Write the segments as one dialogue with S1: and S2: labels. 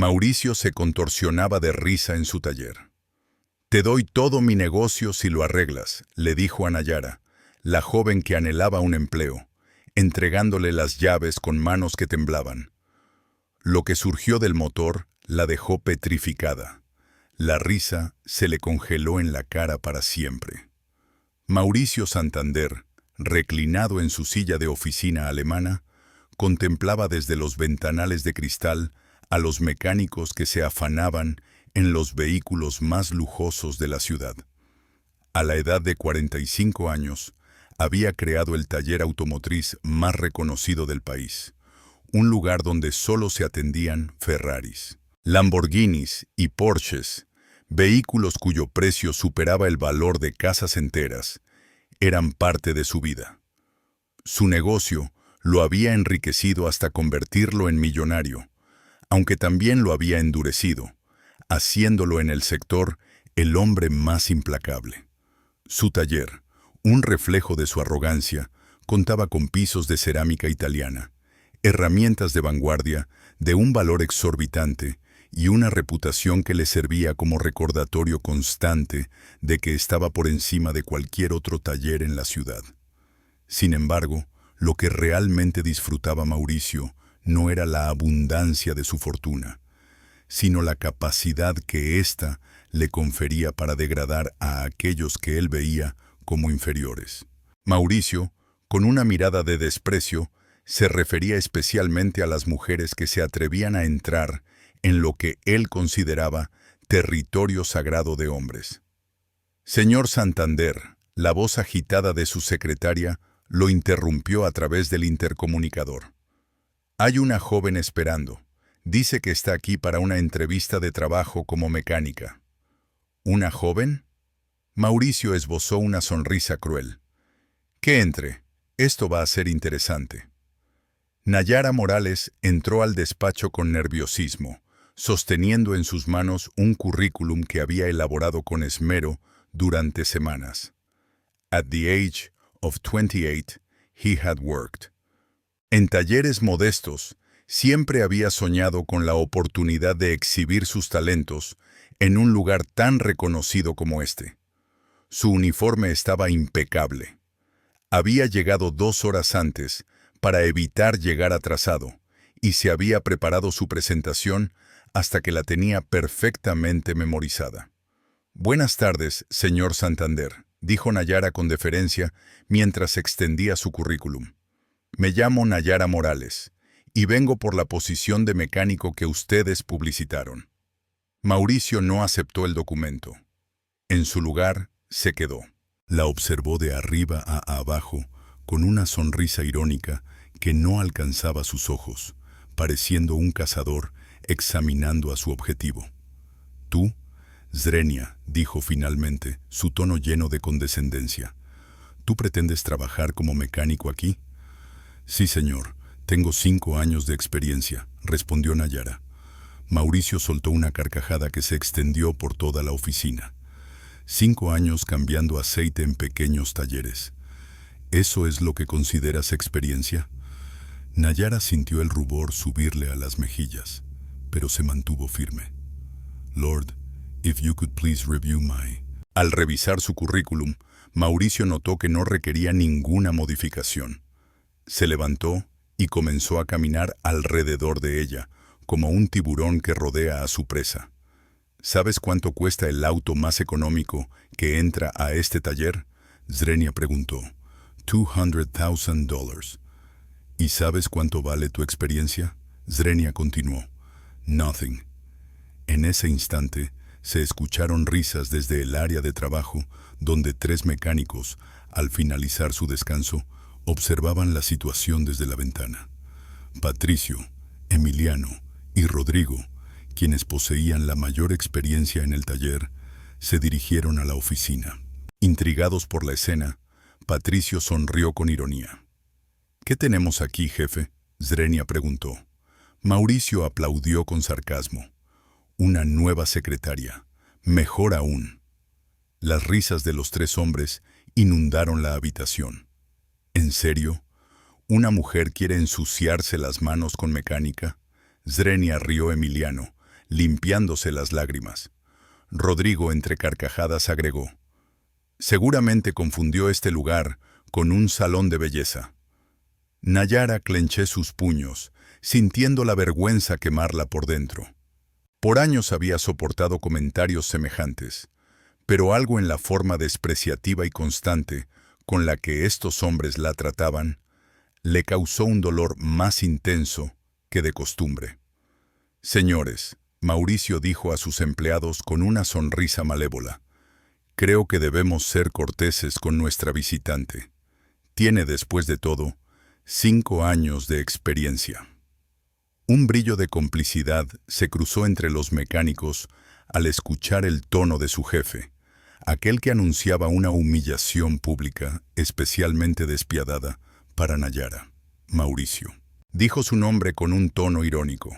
S1: Mauricio se contorsionaba de risa en su taller. «Te doy todo mi negocio si lo arreglas», le dijo a Nayara, la joven que anhelaba un empleo, entregándole las llaves con manos que temblaban. Lo que surgió del motor la dejó petrificada. La risa se le congeló en la cara para siempre. Mauricio Santander, reclinado en su silla de oficina alemana, contemplaba desde los ventanales de cristal a los mecánicos que se afanaban en los vehículos más lujosos de la ciudad. A la edad de 45 años, había creado el taller automotriz más reconocido del país, un lugar donde solo se atendían Ferraris, Lamborghinis y Porsches, vehículos cuyo precio superaba el valor de casas enteras, eran parte de su vida. Su negocio lo había enriquecido hasta convertirlo en millonario, aunque también lo había endurecido, haciéndolo en el sector el hombre más implacable. Su taller, un reflejo de su arrogancia, contaba con pisos de cerámica italiana, herramientas de vanguardia de un valor exorbitante y una reputación que le servía como recordatorio constante de que estaba por encima de cualquier otro taller en la ciudad. Sin embargo, lo que realmente disfrutaba Mauricio no era la abundancia de su fortuna, sino la capacidad que ésta le confería para degradar a aquellos que él veía como inferiores. Mauricio, con una mirada de desprecio, se refería especialmente a las mujeres que se atrevían a entrar en lo que él consideraba territorio sagrado de hombres. «Señor Santander», la voz agitada de su secretaria lo interrumpió a través del intercomunicador. «Hay una joven esperando. Dice que está aquí para una entrevista de trabajo como mecánica». «¿Una joven?». Mauricio esbozó una sonrisa cruel. «Que entre. Esto va a ser interesante». Nayara Morales entró al despacho con nerviosismo, sosteniendo en sus manos un currículum que había elaborado con esmero durante semanas. At the age of 28, he had worked. En talleres modestos, siempre había soñado con la oportunidad de exhibir sus talentos en un lugar tan reconocido como este. Su uniforme estaba impecable. Había llegado 2 horas antes para evitar llegar atrasado, y se había preparado su presentación hasta que la tenía perfectamente memorizada. «Buenas tardes, señor Santander», dijo Nayara con deferencia mientras extendía su currículum. «Me llamo Nayara Morales, y vengo por la posición de mecánico que ustedes publicitaron». Mauricio no aceptó el documento. En su lugar, se quedó. La observó de arriba a abajo, con una sonrisa irónica que no alcanzaba sus ojos, pareciendo un cazador examinando a su objetivo. «Tú, Zrenia», dijo finalmente, su tono lleno de condescendencia. «¿Tú pretendes trabajar como mecánico aquí?» «Sí, señor. Tengo 5 años de experiencia», respondió Nayara. Mauricio soltó una carcajada que se extendió por toda la oficina. 5 años cambiando aceite en pequeños talleres. ¿Eso es lo que consideras experiencia? Nayara sintió el rubor subirle a las mejillas, pero se mantuvo firme. «Lord, if you could please review my...». Al revisar su currículum, Mauricio notó que no requería ninguna modificación. Se levantó y comenzó a caminar alrededor de ella, como un tiburón que rodea a su presa. «¿Sabes cuánto cuesta el auto más económico que entra a este taller?», Zrenia preguntó. $200,000. «¿Y sabes cuánto vale tu experiencia?», Zrenia continuó. «Nothing». En ese instante, se escucharon risas desde el área de trabajo, donde 3 mecánicos, al finalizar su descanso, observaban la situación desde la ventana. Patricio, Emiliano y Rodrigo, quienes poseían la mayor experiencia en el taller, se dirigieron a la oficina. Intrigados por la escena, Patricio sonrió con ironía. «¿Qué tenemos aquí, jefe?», Zrenia preguntó. Mauricio aplaudió con sarcasmo. «Una nueva secretaria. Mejor aún». Las risas de los 3 hombres inundaron la habitación. «¿En serio? ¿Una mujer quiere ensuciarse las manos con mecánica?», Zrenia rió Emiliano, limpiándose las lágrimas. Rodrigo, entre carcajadas, agregó: «Seguramente confundió este lugar con un salón de belleza». Nayara clenché sus puños, sintiendo la vergüenza quemarla por dentro. Por años había soportado comentarios semejantes, pero algo en la forma despreciativa y constante con la que estos hombres la trataban le causó un dolor más intenso que de costumbre. «Señores», Mauricio dijo a sus empleados con una sonrisa malévola, «creo que debemos ser corteses con nuestra visitante. Tiene, después de todo, 5 años de experiencia». Un brillo de complicidad se cruzó entre los mecánicos al escuchar el tono de su jefe, aquel que anunciaba una humillación pública especialmente despiadada para Nayara. «Mauricio», dijo su nombre con un tono irónico.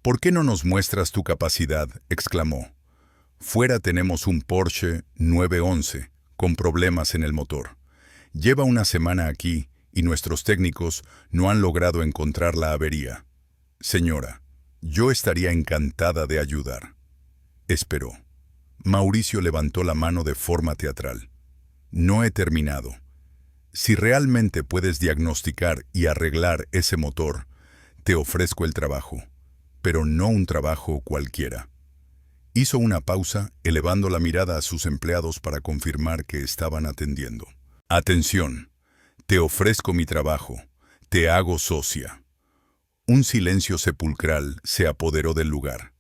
S1: «¿Por qué no nos muestras tu capacidad?», exclamó. «Fuera tenemos un Porsche 911 con problemas en el motor. Lleva una semana aquí y nuestros técnicos no han logrado encontrar la avería. Señora, yo estaría encantada de ayudar». Esperó. Mauricio levantó la mano de forma teatral. «No he terminado. Si realmente puedes diagnosticar y arreglar ese motor, te ofrezco el trabajo, pero no un trabajo cualquiera». Hizo una pausa, elevando la mirada a sus empleados para confirmar que estaban atendiendo. «Atención, te ofrezco mi trabajo, te hago socia». Un silencio sepulcral se apoderó del lugar.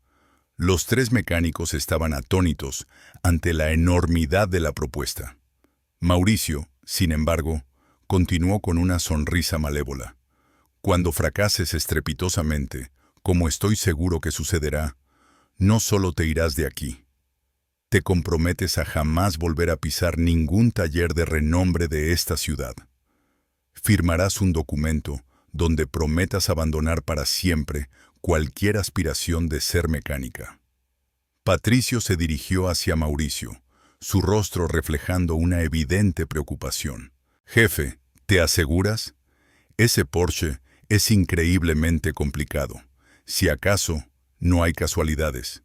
S1: Los 3 mecánicos estaban atónitos ante la enormidad de la propuesta. Mauricio, sin embargo, continuó con una sonrisa malévola. «Cuando fracases estrepitosamente, como estoy seguro que sucederá, no solo te irás de aquí. Te comprometes a jamás volver a pisar ningún taller de renombre de esta ciudad. Firmarás un documento donde prometas abandonar para siempre cualquier aspiración de ser mecánica». Patricio se dirigió hacia Mauricio, su rostro reflejando una evidente preocupación. «Jefe, ¿te aseguras? Ese Porsche es increíblemente complicado. Si acaso, no hay casualidades».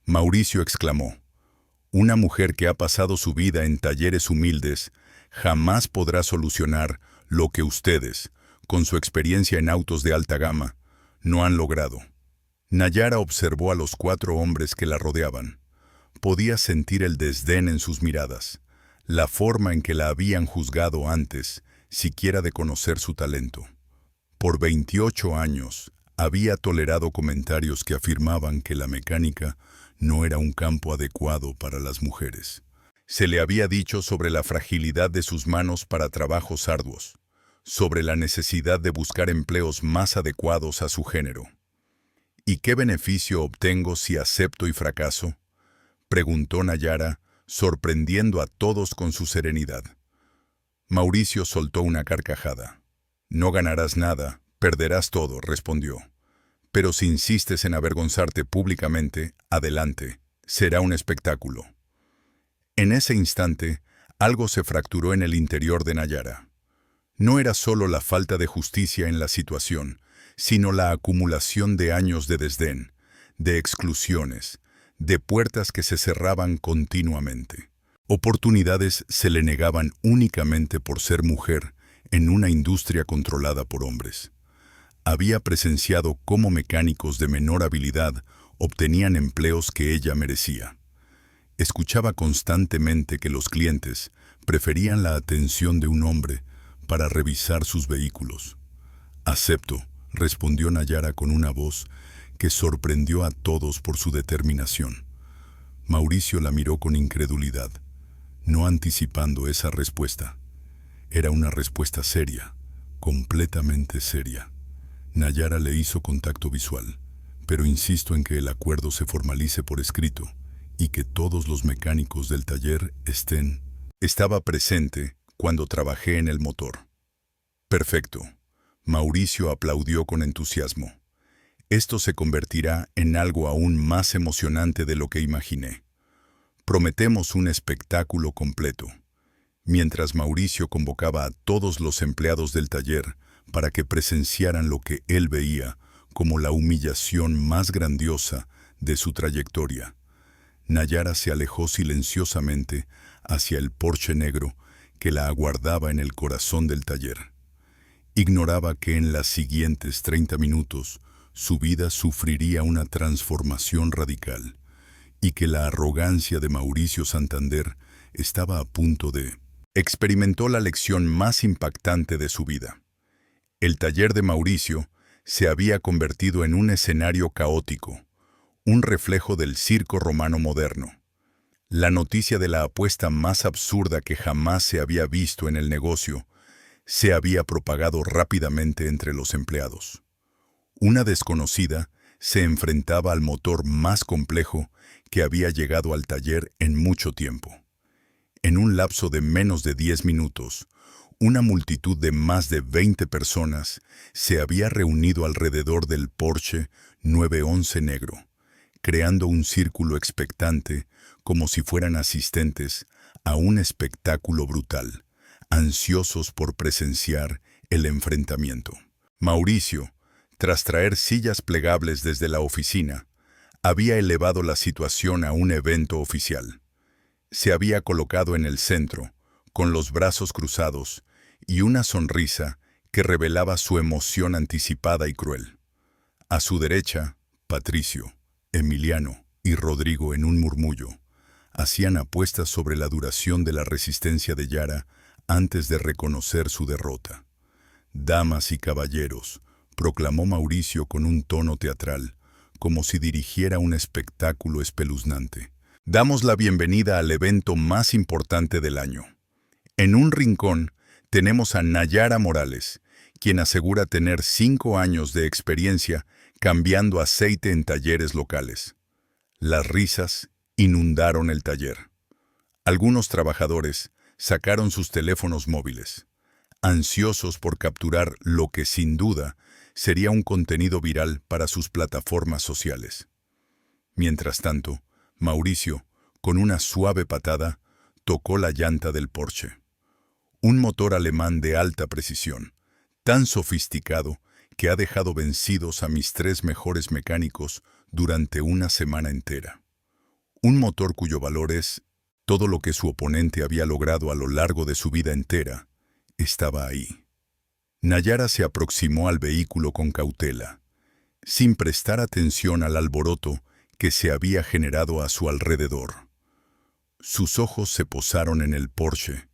S1: Mauricio exclamó: «Una mujer que ha pasado su vida en talleres humildes jamás podrá solucionar lo que ustedes, con su experiencia en autos de alta gama, no han logrado». Nayara observó a los 4 hombres que la rodeaban. Podía sentir el desdén en sus miradas, la forma en que la habían juzgado antes, siquiera de conocer su talento. Por 28 años, había tolerado comentarios que afirmaban que la mecánica no era un campo adecuado para las mujeres. Se le había dicho sobre la fragilidad de sus manos para trabajos arduos, sobre la necesidad de buscar empleos más adecuados a su género. «¿Y qué beneficio obtengo si acepto y fracaso?», preguntó Nayara, sorprendiendo a todos con su serenidad. Mauricio soltó una carcajada. «No ganarás nada, perderás todo», respondió. «Pero si insistes en avergonzarte públicamente, adelante, será un espectáculo». En ese instante, algo se fracturó en el interior de Nayara. No era solo la falta de justicia en la situación, sino la acumulación de años de desdén, de exclusiones, de puertas que se cerraban continuamente. Oportunidades se le negaban únicamente por ser mujer en una industria controlada por hombres. Había presenciado cómo mecánicos de menor habilidad obtenían empleos que ella merecía. Escuchaba constantemente que los clientes preferían la atención de un hombre para revisar sus vehículos. «Acepto», respondió Nayara con una voz que sorprendió a todos por su determinación. Mauricio la miró con incredulidad, no anticipando esa respuesta. Era una respuesta seria, completamente seria. Nayara le hizo contacto visual, pero insisto en que el acuerdo se formalice por escrito y que todos los mecánicos del taller estén. Estaba presente cuando trabajé en el motor. Perfecto. Mauricio aplaudió con entusiasmo. Esto se convertirá en algo aún más emocionante de lo que imaginé. Prometemos un espectáculo completo. Mientras Mauricio convocaba a todos los empleados del taller para que presenciaran lo que él veía como la humillación más grandiosa de su trayectoria. Nayara se alejó silenciosamente hacia el Porsche negro que la aguardaba en el corazón del taller. Ignoraba que en las siguientes 30 minutos su vida sufriría una transformación radical y que la arrogancia de Mauricio Santander estaba a punto de... Experimentó la lección más impactante de su vida. El taller de Mauricio se había convertido en un escenario caótico, un reflejo del circo romano moderno. La noticia de la apuesta más absurda que jamás se había visto en el negocio se había propagado rápidamente entre los empleados. Una desconocida se enfrentaba al motor más complejo que había llegado al taller en mucho tiempo. En un lapso de menos de 10 minutos, una multitud de más de 20 personas se había reunido alrededor del Porsche 911 negro, creando un círculo expectante como si fueran asistentes a un espectáculo brutal, ansiosos por presenciar el enfrentamiento. Mauricio, tras traer sillas plegables desde la oficina, había elevado la situación a un evento oficial. Se había colocado en el centro, con los brazos cruzados y una sonrisa que revelaba su emoción anticipada y cruel. A su derecha, Patricio, Emiliano y Rodrigo en un murmullo hacían apuestas sobre la duración de la resistencia de Yara antes de reconocer su derrota. «Damas y caballeros», proclamó Mauricio con un tono teatral, como si dirigiera un espectáculo espeluznante. «Damos la bienvenida al evento más importante del año. En un rincón tenemos a Nayara Morales, quien asegura tener 5 años de experiencia cambiando aceite en talleres locales». Las risas inundaron el taller. Algunos trabajadores sacaron sus teléfonos móviles, ansiosos por capturar lo que sin duda sería un contenido viral para sus plataformas sociales. Mientras tanto, Mauricio, con una suave patada, tocó la llanta del Porsche. Un motor alemán de alta precisión, tan sofisticado que ha dejado vencidos a mis 3 mejores mecánicos durante una semana entera. Un motor cuyo valor es todo lo que su oponente había logrado a lo largo de su vida entera, estaba ahí. Nayara se aproximó al vehículo con cautela, sin prestar atención al alboroto que se había generado a su alrededor. Sus ojos se posaron en el Porsche,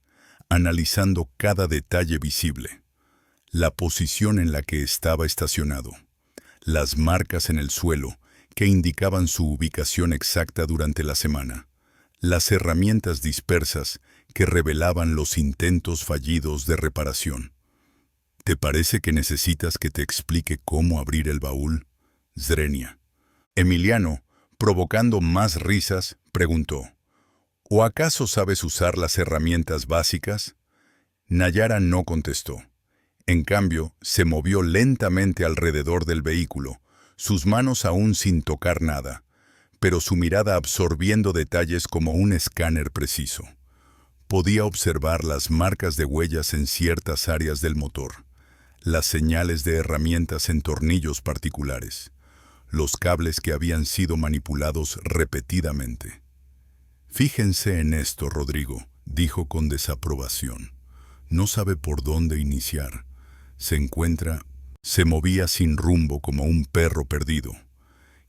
S1: analizando cada detalle visible: la posición en la que estaba estacionado, las marcas en el suelo que indicaban su ubicación exacta durante la semana, las herramientas dispersas que revelaban los intentos fallidos de reparación. «¿Te parece que necesitas que te explique cómo abrir el baúl, Zrenia?» Emiliano, provocando más risas, preguntó: «¿O acaso sabes usar las herramientas básicas?» Nayara no contestó. En cambio, se movió lentamente alrededor del vehículo, sus manos aún sin tocar nada, pero su mirada absorbiendo detalles como un escáner preciso. Podía observar las marcas de huellas en ciertas áreas del motor, las señales de herramientas en tornillos particulares, los cables que habían sido manipulados repetidamente. «Fíjense en esto, Rodrigo», dijo con desaprobación. «No sabe por dónde iniciar. Se movía sin rumbo como un perro perdido.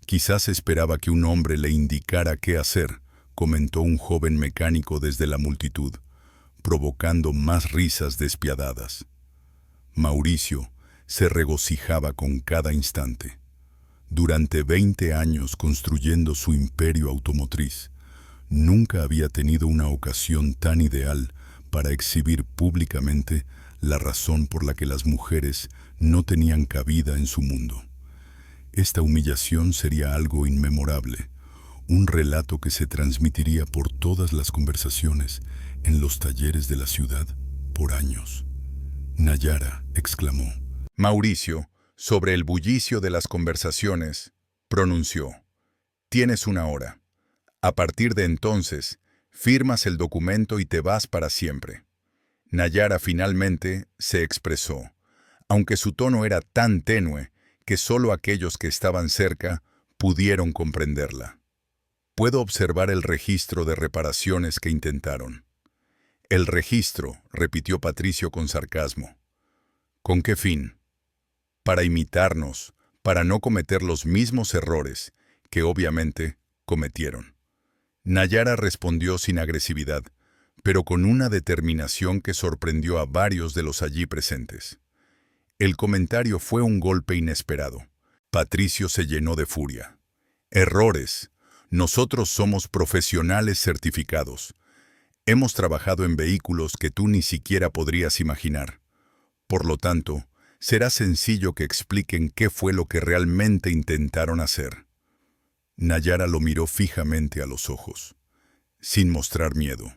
S1: Quizás esperaba que un hombre le indicara qué hacer», comentó un joven mecánico desde la multitud, provocando más risas despiadadas. Mauricio se regocijaba con cada instante. Durante 20 años construyendo su imperio automotriz, nunca había tenido una ocasión tan ideal para exhibir públicamente la razón por la que las mujeres no tenían cabida en su mundo. Esta humillación sería algo inmemorable, un relato que se transmitiría por todas las conversaciones en los talleres de la ciudad por años. «Nayara», exclamó. Mauricio, sobre el bullicio de las conversaciones, pronunció: «Tienes 1 hora. A partir de entonces, firmas el documento y te vas para siempre». Nayara finalmente se expresó, aunque su tono era tan tenue que solo aquellos que estaban cerca pudieron comprenderla. Puedo observar el registro de reparaciones que intentaron. El registro, repitió Patricio con sarcasmo. ¿Con qué fin? Para imitarnos, para no cometer los mismos errores que obviamente cometieron. Nayara respondió sin agresividad, pero con una determinación que sorprendió a varios de los allí presentes. El comentario fue un golpe inesperado. Patricio se llenó de furia. Errores. Nosotros somos profesionales certificados. Hemos trabajado en vehículos que tú ni siquiera podrías imaginar. Por lo tanto, será sencillo que expliquen qué fue lo que realmente intentaron hacer. Nayara lo miró fijamente a los ojos, sin mostrar miedo,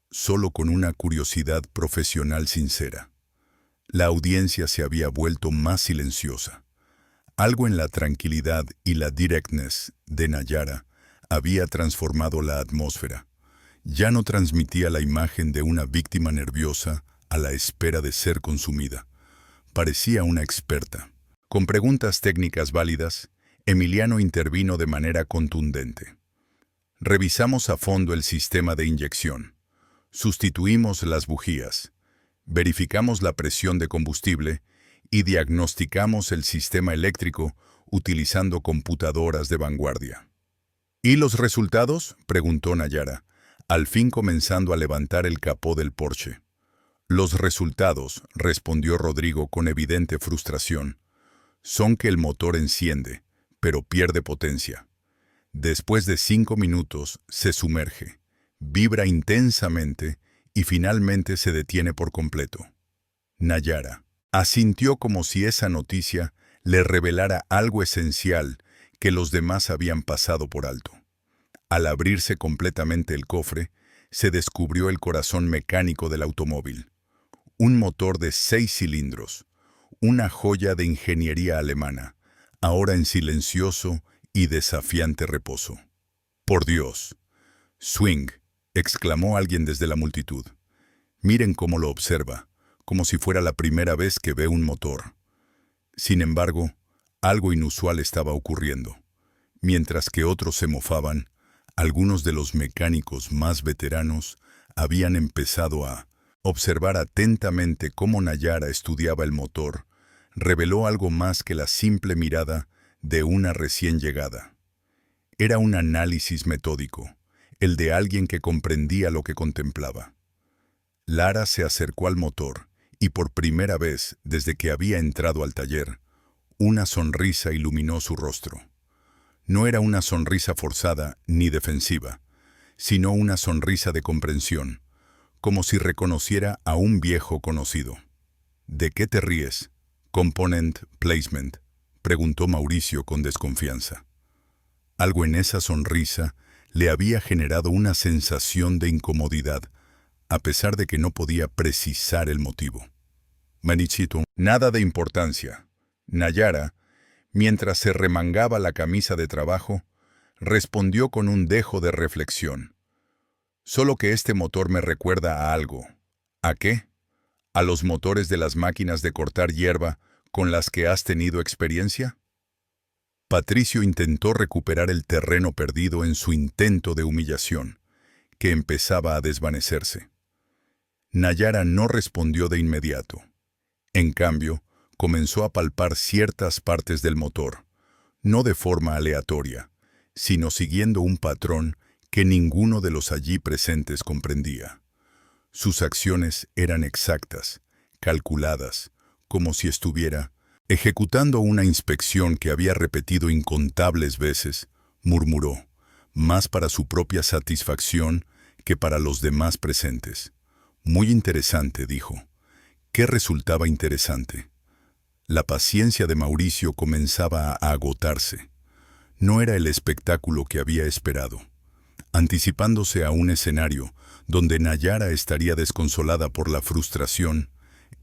S1: solo con una curiosidad profesional sincera. La audiencia se había vuelto más silenciosa. Algo en la tranquilidad y la directness de Nayara había transformado la atmósfera. Ya no transmitía la imagen de una víctima nerviosa a la espera de ser consumida. Parecía una experta. Con preguntas técnicas válidas, Emiliano intervino de manera contundente. Revisamos a fondo el sistema de inyección. Sustituimos las bujías. Verificamos la presión de combustible y diagnosticamos el sistema eléctrico utilizando computadoras de vanguardia. ¿Y los resultados?, preguntó Nayara, al fin comenzando a levantar el capó del Porsche. Los resultados, respondió Rodrigo con evidente frustración, son que el motor enciende, pero pierde potencia. Después de 5 minutos se sumerge, vibra intensamente y finalmente se detiene por completo. Nayara asintió como si esa noticia le revelara algo esencial que los demás habían pasado por alto. Al abrirse completamente el cofre, se descubrió el corazón mecánico del automóvil. Un motor de 6 cilindros, una joya de ingeniería alemana, ahora en silencioso y desafiante reposo. «¡Por Dios! ¡Swing!», exclamó alguien desde la multitud. «Miren cómo lo observa, como si fuera la primera vez que ve un motor». Sin embargo, algo inusual estaba ocurriendo. Mientras que otros se mofaban, algunos de los mecánicos más veteranos habían empezado a observar atentamente cómo Nayara estudiaba el motor. Reveló algo más que la simple mirada de una recién llegada. Era un análisis metódico, el de alguien que comprendía lo que contemplaba. Lara se acercó al motor y por primera vez desde que había entrado al taller, una sonrisa iluminó su rostro. No era una sonrisa forzada ni defensiva, sino una sonrisa de comprensión, como si reconociera a un viejo conocido. «¿De qué te ríes? Component Placement», preguntó Mauricio con desconfianza. Algo en esa sonrisa le había generado una sensación de incomodidad, a pesar de que no podía precisar el motivo. «Manichito, nada de importancia». Nayara, mientras se remangaba la camisa de trabajo, respondió con un dejo de reflexión. «Solo que este motor me recuerda a algo». «¿A qué?». «¿A los motores de las máquinas de cortar hierba con las que has tenido experiencia?». Patricio intentó recuperar el terreno perdido en su intento de humillación, que empezaba a desvanecerse. Nayara no respondió de inmediato. En cambio, comenzó a palpar ciertas partes del motor, no de forma aleatoria, sino siguiendo un patrón que ninguno de los allí presentes comprendía. Sus acciones eran exactas, calculadas, como si estuviera ejecutando una inspección que había repetido incontables veces. Murmuró, más para su propia satisfacción que para los demás presentes. «Muy interesante», dijo. ¿Qué resultaba interesante? La paciencia de Mauricio comenzaba a agotarse. No era el espectáculo que había esperado. Anticipándose a un escenario donde Nayara estaría desconsolada por la frustración,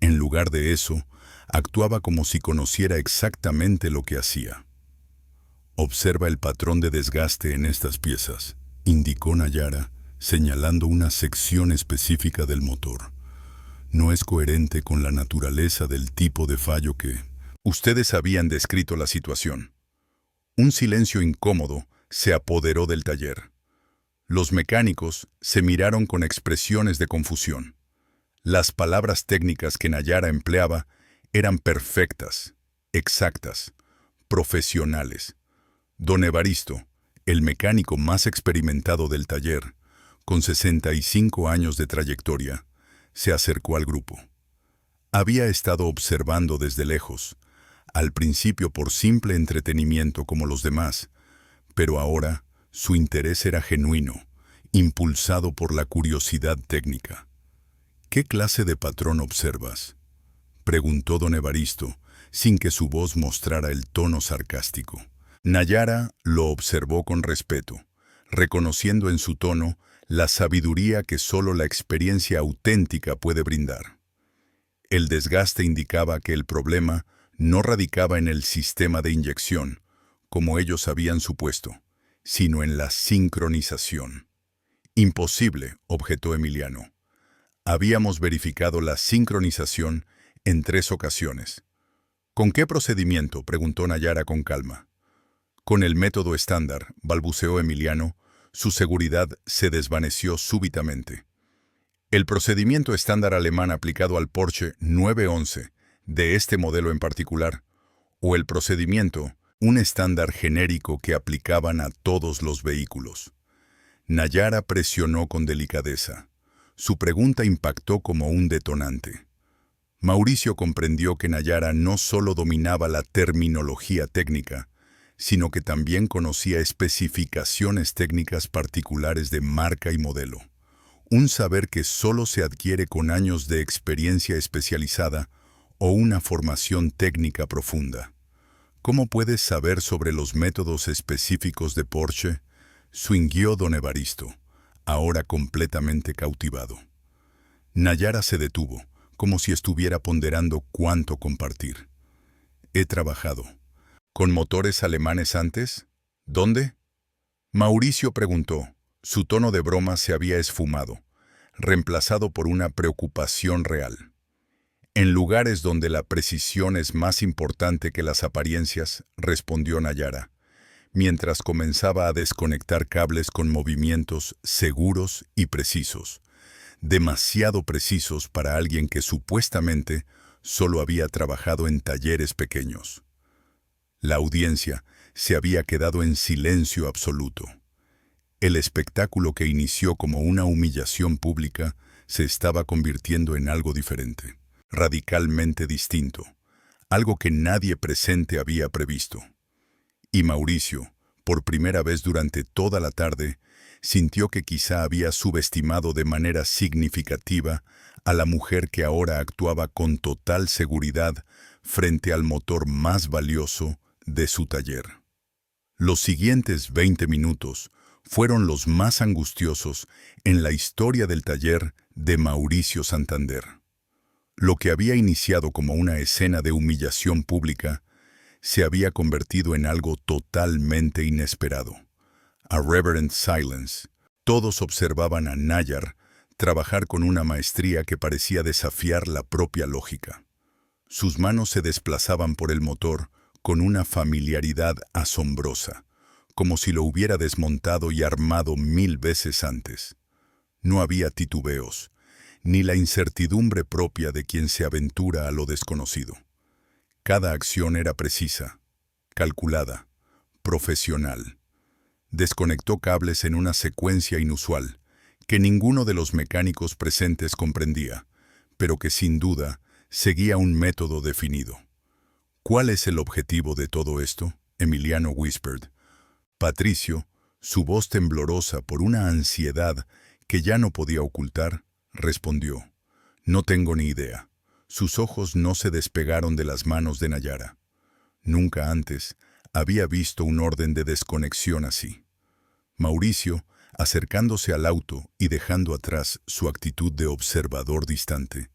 S1: en lugar de eso, actuaba como si conociera exactamente lo que hacía. «Observa el patrón de desgaste en estas piezas», indicó Nayara, señalando una sección específica del motor. «No es coherente con la naturaleza del tipo de fallo que...». Ustedes habían descrito la situación. Un silencio incómodo se apoderó del taller. Los mecánicos se miraron con expresiones de confusión. Las palabras técnicas que Nayara empleaba eran perfectas, exactas, profesionales. Don Evaristo, el mecánico más experimentado del taller, con 65 años de trayectoria, se acercó al grupo. Había estado observando desde lejos, al principio por simple entretenimiento como los demás, pero ahora su interés era genuino, impulsado por la curiosidad técnica. ¿Qué clase de patrón observas?, preguntó don Evaristo, sin que su voz mostrara el tono sarcástico. Nayara lo observó con respeto, reconociendo en su tono la sabiduría que solo la experiencia auténtica puede brindar. El desgaste indicaba que el problema no radicaba en el sistema de inyección, como ellos habían supuesto, sino en la sincronización. Imposible, objetó Emiliano. Habíamos verificado la sincronización en 3 ocasiones. ¿Con qué procedimiento?, preguntó Nayara con calma. Con el método estándar, balbuceó Emiliano. Su seguridad se desvaneció súbitamente. El procedimiento estándar alemán aplicado al Porsche 911, de este modelo en particular, o el procedimiento, un estándar genérico que aplicaban a todos los vehículos. Nayara presionó con delicadeza. Su pregunta impactó como un detonante. Mauricio comprendió que Nayara no solo dominaba la terminología técnica, sino que también conocía especificaciones técnicas particulares de marca y modelo. Un saber que solo se adquiere con años de experiencia especializada o una formación técnica profunda. ¿Cómo puedes saber sobre los métodos específicos de Porsche?, suinguió don Evaristo, ahora completamente cautivado. Nayara se detuvo, como si estuviera ponderando cuánto compartir. He trabajado. ¿Con motores alemanes antes? ¿Dónde? Mauricio preguntó. Su tono de broma se había esfumado, reemplazado por una preocupación real. En lugares donde la precisión es más importante que las apariencias, respondió Nayara, mientras comenzaba a desconectar cables con movimientos seguros y precisos, demasiado precisos para alguien que supuestamente solo había trabajado en talleres pequeños. La audiencia se había quedado en silencio absoluto. El espectáculo que inició como una humillación pública se estaba convirtiendo en algo diferente, radicalmente distinto, algo que nadie presente había previsto. Y Mauricio, por primera vez durante toda la tarde, sintió que quizá había subestimado de manera significativa a la mujer que ahora actuaba con total seguridad frente al motor más valioso de su taller. Los siguientes 20 minutos fueron los más angustiosos en la historia del taller de Mauricio Santander. Lo que había iniciado como una escena de humillación pública se había convertido en algo totalmente inesperado. A reverent silence. Todos observaban a Nayar trabajar con una maestría que parecía desafiar la propia lógica. Sus manos se desplazaban por el motor con una familiaridad asombrosa, como si lo hubiera desmontado y armado 1000 veces antes. No había titubeos, ni la incertidumbre propia de quien se aventura a lo desconocido. Cada acción era precisa, calculada, profesional. Desconectó cables en una secuencia inusual, que ninguno de los mecánicos presentes comprendía, pero que sin duda seguía un método definido. ¿Cuál es el objetivo de todo esto?, Emiliano whispered. Patricio, su voz temblorosa por una ansiedad que ya no podía ocultar, respondió. No tengo ni idea. Sus ojos no se despegaron de las manos de Nayara. Nunca antes había visto un orden de desconexión así. Mauricio, acercándose al auto y dejando atrás su actitud de observador distante,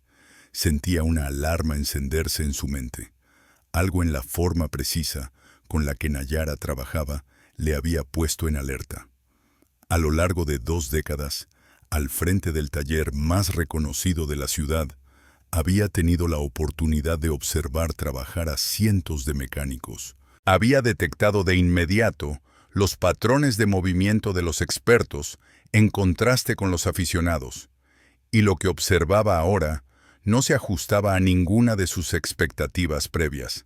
S1: sentía una alarma encenderse en su mente. Algo en la forma precisa con la que Nayara trabajaba le había puesto en alerta. A lo largo de 2 décadas, al frente del taller más reconocido de la ciudad, había tenido la oportunidad de observar trabajar a cientos de mecánicos, Había detectado de inmediato los patrones de movimiento de los expertos en contraste con los aficionados, y lo que observaba ahora no se ajustaba a ninguna de sus expectativas previas.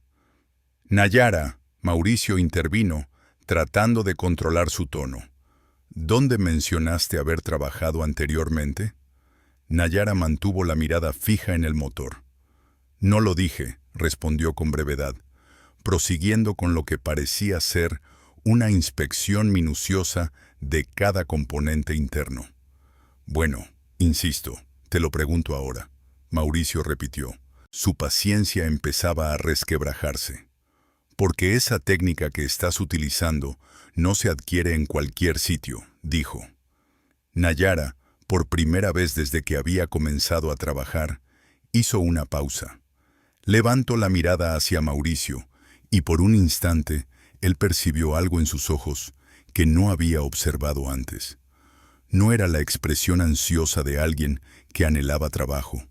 S1: Nayara, Mauricio intervino, tratando de controlar su tono. ¿Dónde mencionaste haber trabajado anteriormente? Nayara mantuvo la mirada fija en el motor. No lo dije, respondió con brevedad, prosiguiendo con lo que parecía ser una inspección minuciosa de cada componente interno. Bueno, insisto, te lo pregunto ahora, Mauricio repitió. Su paciencia empezaba a resquebrajarse. Porque esa técnica que estás utilizando no se adquiere en cualquier sitio, dijo. Nayara, por primera vez desde que había comenzado a trabajar, hizo una pausa. Levantó la mirada hacia Mauricio, y por un instante él percibió algo en sus ojos que no había observado antes. No era la expresión ansiosa de alguien que anhelaba trabajo,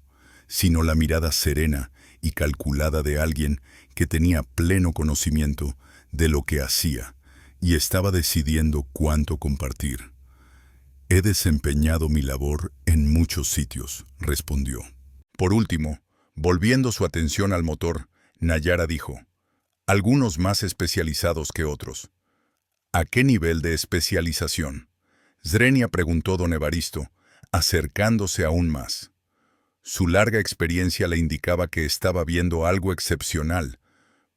S1: sino la mirada serena y calculada de alguien que tenía pleno conocimiento de lo que hacía y estaba decidiendo cuánto compartir. He desempeñado mi labor en muchos sitios, respondió. Por último, volviendo su atención al motor, Nayara dijo, algunos más especializados que otros. ¿A qué nivel de especialización? Zrenia preguntó don Evaristo, acercándose aún más. Su larga experiencia le indicaba que estaba viendo algo excepcional,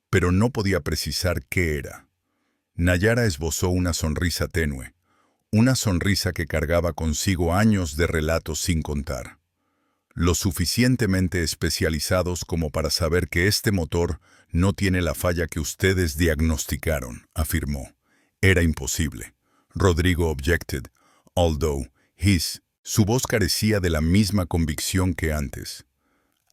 S1: pero no podía precisar qué era. Nayara esbozó una sonrisa tenue, una sonrisa que cargaba consigo años de relatos sin contar. Lo suficientemente especializados como para saber que este motor no tiene la falla que ustedes diagnosticaron, afirmó. Era imposible. Rodrigo objected, although su voz carecía de la misma convicción que antes.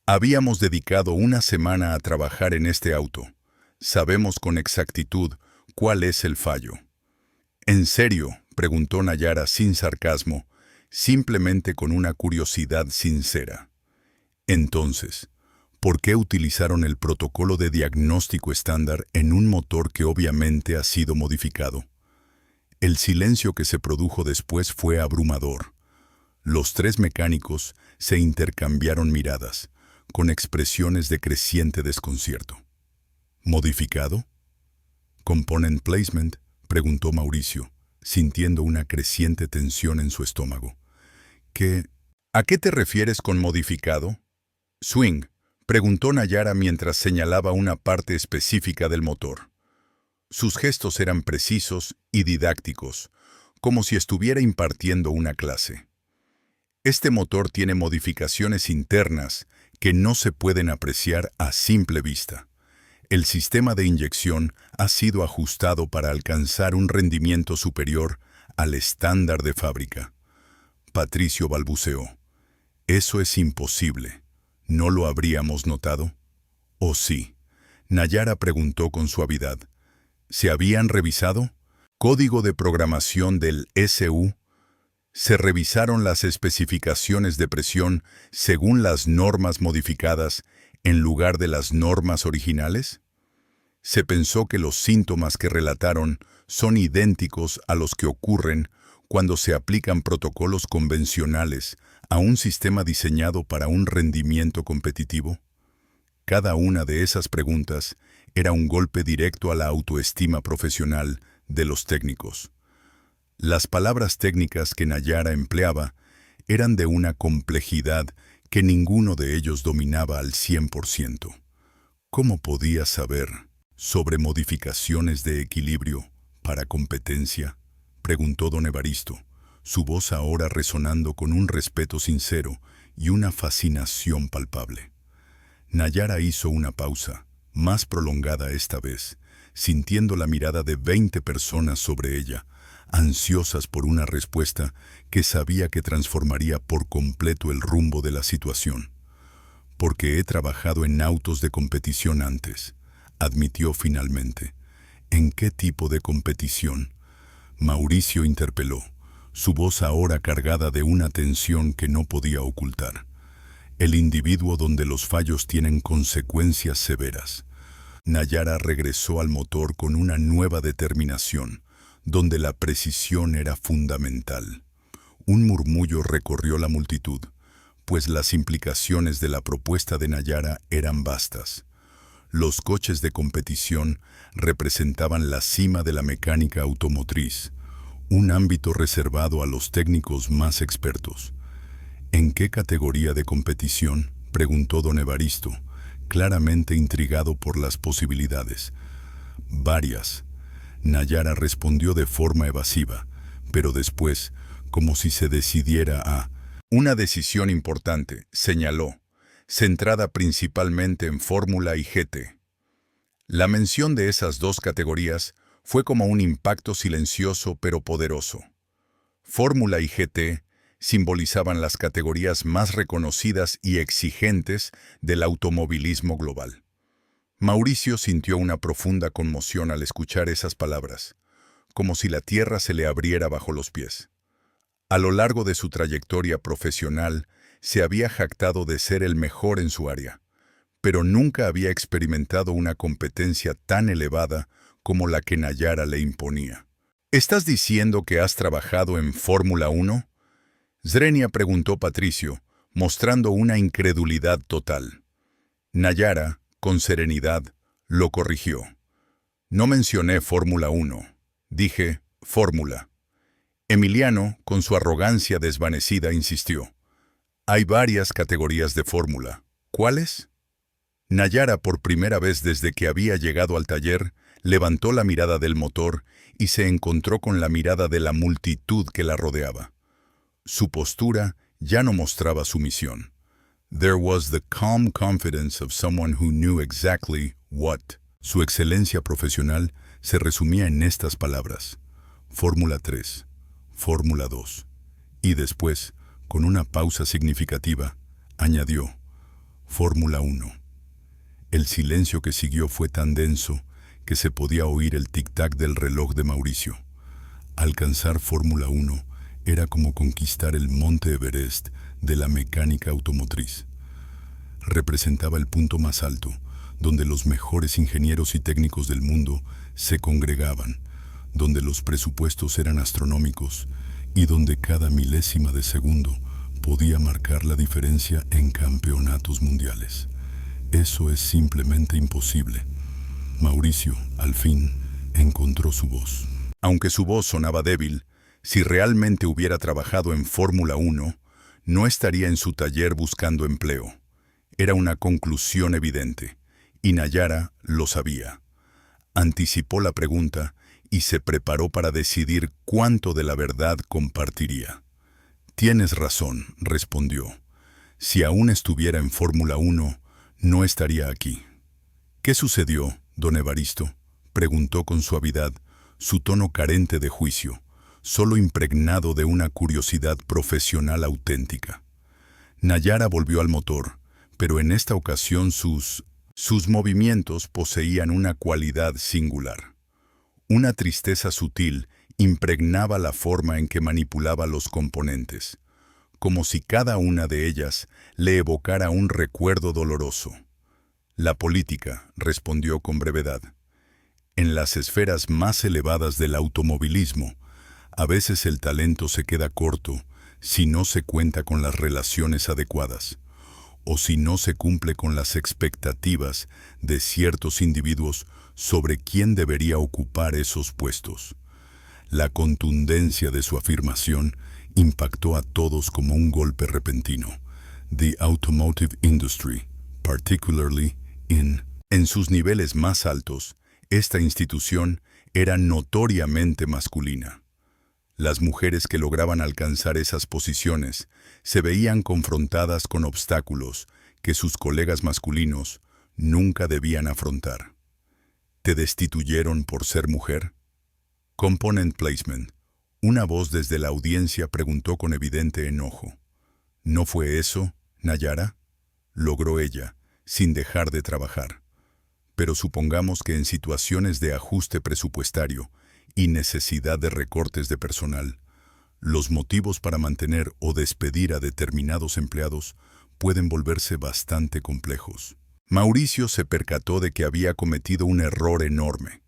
S1: Habíamos dedicado una semana a trabajar en este auto. Sabemos con exactitud cuál es el fallo. ¿En serio?, preguntó Nayara sin sarcasmo, simplemente con una curiosidad sincera. Entonces, ¿por qué utilizaron el protocolo de diagnóstico estándar en un motor que obviamente ha sido modificado? El silencio que se produjo después fue abrumador. Los tres mecánicos se intercambiaron miradas, con expresiones de creciente desconcierto. ¿Modificado? ¿Component placement?, preguntó Mauricio, sintiendo una creciente tensión en su estómago. ¿A qué te refieres con modificado? Swing, preguntó Nayara mientras señalaba una parte específica del motor. Sus gestos eran precisos y didácticos, como si estuviera impartiendo una clase. Este motor tiene modificaciones internas que no se pueden apreciar a simple vista. El sistema de inyección ha sido ajustado para alcanzar un rendimiento superior al estándar de fábrica. Patricio balbuceó. Eso es imposible. ¿No lo habríamos notado? ¿O sí? Nayara preguntó con suavidad. ¿Se habían revisado? Código de programación del SU. Se revisaron las especificaciones de presión según las normas modificadas en lugar de las normas originales. Se pensó que los síntomas que relataron son idénticos a los que ocurren cuando se aplican protocolos convencionales a un sistema diseñado para un rendimiento competitivo. Cada una de esas preguntas era un golpe directo a la autoestima profesional de los técnicos. Las palabras técnicas que Nayara empleaba eran de una complejidad que ninguno de ellos dominaba al 100%. ¿Cómo podía saber sobre modificaciones de equilibrio para competencia?, preguntó don Evaristo, su voz ahora resonando con un respeto sincero y una fascinación palpable. Nayara hizo una pausa, más prolongada esta vez, sintiendo la mirada de 20 personas sobre ella, ansiosas por una respuesta que sabía que transformaría por completo el rumbo de la situación. Porque he trabajado en autos de competición antes, admitió finalmente. ¿En qué tipo de competición? Mauricio interpeló, su voz ahora cargada de una tensión que no podía ocultar. El individuo donde los fallos tienen consecuencias severas. Nayara regresó al motor con una nueva determinación, donde la precisión era fundamental. Un murmullo recorrió la multitud, pues las implicaciones de la propuesta de Nayara eran vastas. Los coches de competición representaban la cima de la mecánica automotriz, un ámbito reservado a los técnicos más expertos. ¿En qué categoría de competición?, preguntó don Evaristo, claramente intrigado por las posibilidades. Varias. Nayara respondió de forma evasiva, pero después, como si se decidiera a... Una decisión importante, señaló, centrada principalmente en Fórmula y GT. La mención de esas dos categorías fue como un impacto silencioso pero poderoso. Fórmula y GT simbolizaban las categorías más reconocidas y exigentes del automovilismo global. Mauricio sintió una profunda conmoción al escuchar esas palabras, como si la tierra se le abriera bajo los pies. A lo largo de su trayectoria profesional, se había jactado de ser el mejor en su área, pero nunca había experimentado una competencia tan elevada como la que Nayara le imponía. ¿Estás diciendo que has trabajado en Fórmula 1? Zrenia preguntó Patricio, mostrando una incredulidad total. Nayara, con serenidad, lo corrigió. No mencioné Fórmula 1, dije Fórmula. Emiliano, con su arrogancia desvanecida, insistió. Hay varias categorías de Fórmula. ¿Cuáles? Nayara, por primera vez desde que había llegado al taller, levantó la mirada del motor y se encontró con la mirada de la multitud que la rodeaba. Su postura ya no mostraba sumisión. There was the calm confidence of someone who knew exactly what. Su excelencia profesional se resumía en estas palabras: Fórmula 3, Fórmula 2. Y después, con una pausa significativa, añadió: Fórmula 1. El silencio que siguió fue tan denso que se podía oír el tic-tac del reloj de Mauricio. Alcanzar Fórmula 1 era como conquistar el Monte Everest de la mecánica automotriz. Representaba el punto más alto, donde los mejores ingenieros y técnicos del mundo se congregaban, donde los presupuestos eran astronómicos y donde cada milésima de segundo podía marcar la diferencia en campeonatos mundiales. Eso es simplemente imposible. Mauricio, al fin, encontró su voz. Aunque su voz sonaba débil, si realmente hubiera trabajado en Fórmula 1, no estaría en su taller buscando empleo. Era una conclusión evidente, y Nayara lo sabía. Anticipó la pregunta y se preparó para decidir cuánto de la verdad compartiría. Tienes razón, respondió. Si aún estuviera en Fórmula 1, no estaría aquí. ¿Qué sucedió, don Evaristo?, preguntó con suavidad, su tono carente de juicio, solo impregnado de una curiosidad profesional auténtica. Nayara volvió al motor, pero en esta ocasión sus movimientos poseían una cualidad singular. Una tristeza sutil impregnaba la forma en que manipulaba los componentes, como si cada una de ellas le evocara un recuerdo doloroso. La política, respondió con brevedad. En las esferas más elevadas del automovilismo, a veces el talento se queda corto si no se cuenta con las relaciones adecuadas, o si no se cumple con las expectativas de ciertos individuos sobre quién debería ocupar esos puestos. La contundencia de su afirmación impactó a todos como un golpe repentino. The automotive industry, particularly en sus niveles más altos, esta institución era notoriamente masculina. Las mujeres que lograban alcanzar esas posiciones se veían confrontadas con obstáculos que sus colegas masculinos nunca debían afrontar. ¿Te destituyeron por ser mujer? Component placement. Una voz desde la audiencia preguntó con evidente enojo. ¿No fue eso, Nayara? Logró ella, sin dejar de trabajar. Pero supongamos que en situaciones de ajuste presupuestario y necesidad de recortes de personal, los motivos para mantener o despedir a determinados empleados pueden volverse bastante complejos. Mauricio se percató de que había cometido un error enorme.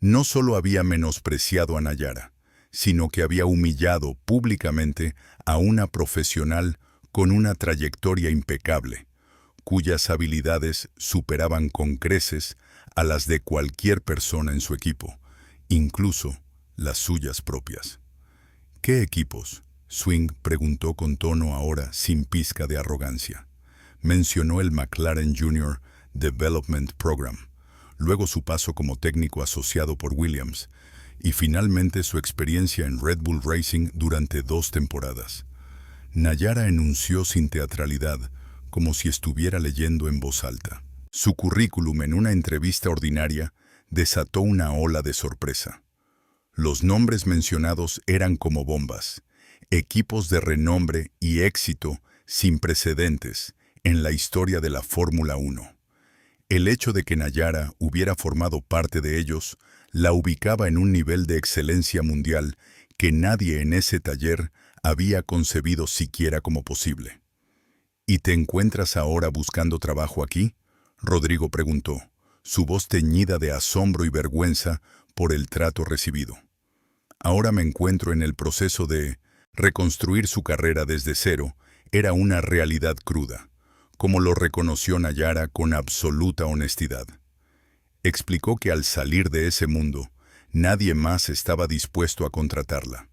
S1: No solo había menospreciado a Nayara, sino que había humillado públicamente a una profesional con una trayectoria impecable, cuyas habilidades superaban con creces a las de cualquier persona en su equipo, incluso las suyas propias. ¿Qué equipos? Swing preguntó con tono ahora sin pizca de arrogancia. Mencionó el McLaren Junior Development Program, luego su paso como técnico asociado por Williams, y finalmente su experiencia en Red Bull Racing durante 2 temporadas. Nayara enunció sin teatralidad, como si estuviera leyendo en voz alta. Su currículum en una entrevista ordinaria desató una ola de sorpresa. Los nombres mencionados eran como bombas, equipos de renombre y éxito sin precedentes en la historia de la Fórmula 1. El hecho de que Nayara hubiera formado parte de ellos la ubicaba en un nivel de excelencia mundial que nadie en ese taller había concebido siquiera como posible. ¿Y te encuentras ahora buscando trabajo aquí?, Rodrigo preguntó, su voz teñida de asombro y vergüenza por el trato recibido. Ahora me encuentro en el proceso de reconstruir su carrera desde cero. Era una realidad cruda, como lo reconoció Nayara con absoluta honestidad. Explicó que al salir de ese mundo, nadie más estaba dispuesto a contratarla.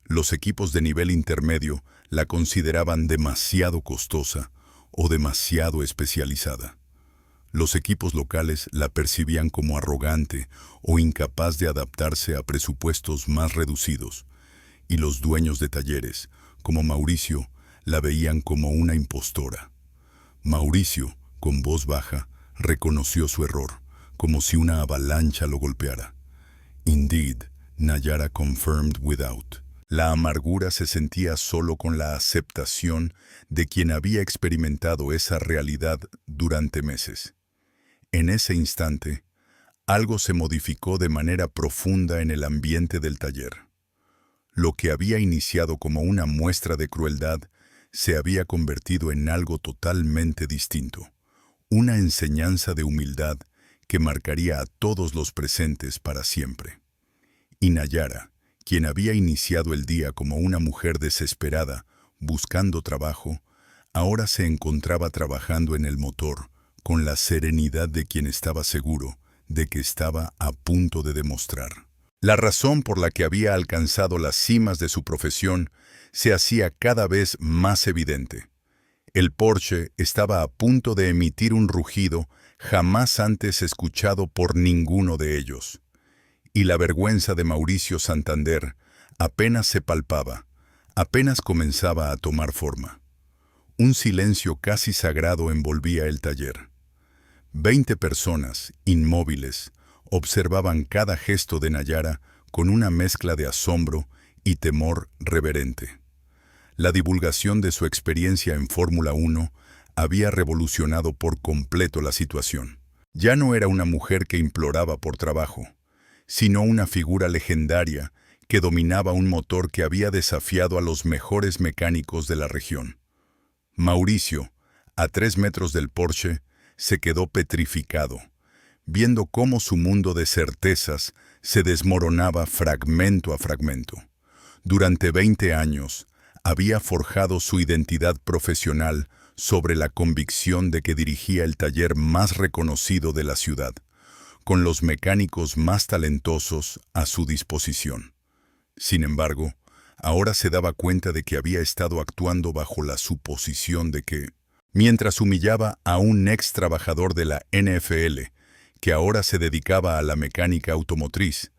S1: Los equipos de nivel intermedio la consideraban demasiado costosa o demasiado especializada. Los equipos locales la percibían como arrogante o incapaz de adaptarse a presupuestos más reducidos, y los dueños de talleres, como Mauricio, la veían como una impostora. Mauricio, con voz baja, reconoció su error, como si una avalancha lo golpeara. Indeed, Nayara confirmed without. La amargura se sentía solo con la aceptación de quien había experimentado esa realidad durante meses. En ese instante, algo se modificó de manera profunda en el ambiente del taller. Lo que había iniciado como una muestra de crueldad se había convertido en algo totalmente distinto, una enseñanza de humildad que marcaría a todos los presentes para siempre. Y Nayara, quien había iniciado el día como una mujer desesperada, buscando trabajo, ahora se encontraba trabajando en el motor, con la serenidad de quien estaba seguro de que estaba a punto de demostrar. La razón por la que había alcanzado las cimas de su profesión se hacía cada vez más evidente. El Porsche estaba a punto de emitir un rugido jamás antes escuchado por ninguno de ellos. Y la vergüenza de Mauricio Santander apenas se palpaba, apenas comenzaba a tomar forma. Un silencio casi sagrado envolvía el taller. 20 personas, inmóviles, observaban cada gesto de Nayara con una mezcla de asombro y temor reverente. La divulgación de su experiencia en Fórmula 1 había revolucionado por completo la situación. Ya no era una mujer que imploraba por trabajo, sino una figura legendaria que dominaba un motor que había desafiado a los mejores mecánicos de la región. Mauricio, a 3 metros del Porsche, se quedó petrificado, viendo cómo su mundo de certezas se desmoronaba fragmento a fragmento. Durante 20 años, había forjado su identidad profesional sobre la convicción de que dirigía el taller más reconocido de la ciudad, con los mecánicos más talentosos a su disposición. Sin embargo, ahora se daba cuenta de que había estado actuando bajo la suposición de que, mientras humillaba a un ex trabajador de la NFL, que ahora se dedicaba a la mecánica automotriz,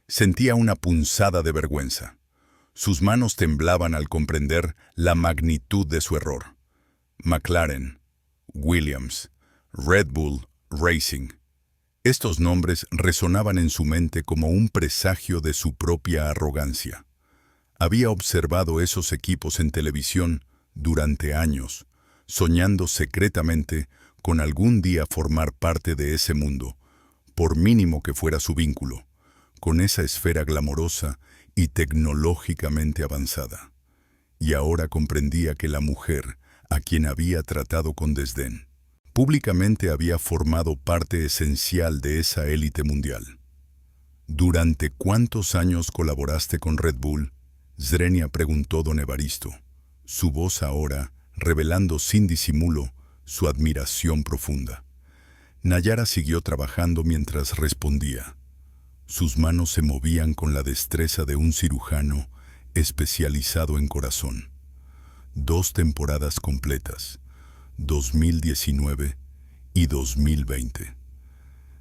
S1: sentía una punzada de vergüenza. Sus manos temblaban al comprender la magnitud de su error. McLaren, Williams, Red Bull Racing. Estos nombres resonaban en su mente como un presagio de su propia arrogancia. Había observado esos equipos en televisión durante años, soñando secretamente con algún día formar parte de ese mundo, por mínimo que fuera su vínculo, con esa esfera glamorosa y tecnológicamente avanzada. Y ahora comprendía que la mujer, a quien había tratado con desdén, Públicamente había formado parte esencial de esa élite mundial. ¿Durante cuántos años colaboraste con Red Bull?, Zrenia preguntó don Evaristo, su voz ahora revelando sin disimulo su admiración profunda. Nayara siguió trabajando mientras respondía. Sus manos se movían con la destreza de un cirujano especializado en corazón. 2 temporadas completas, 2019 y 2020.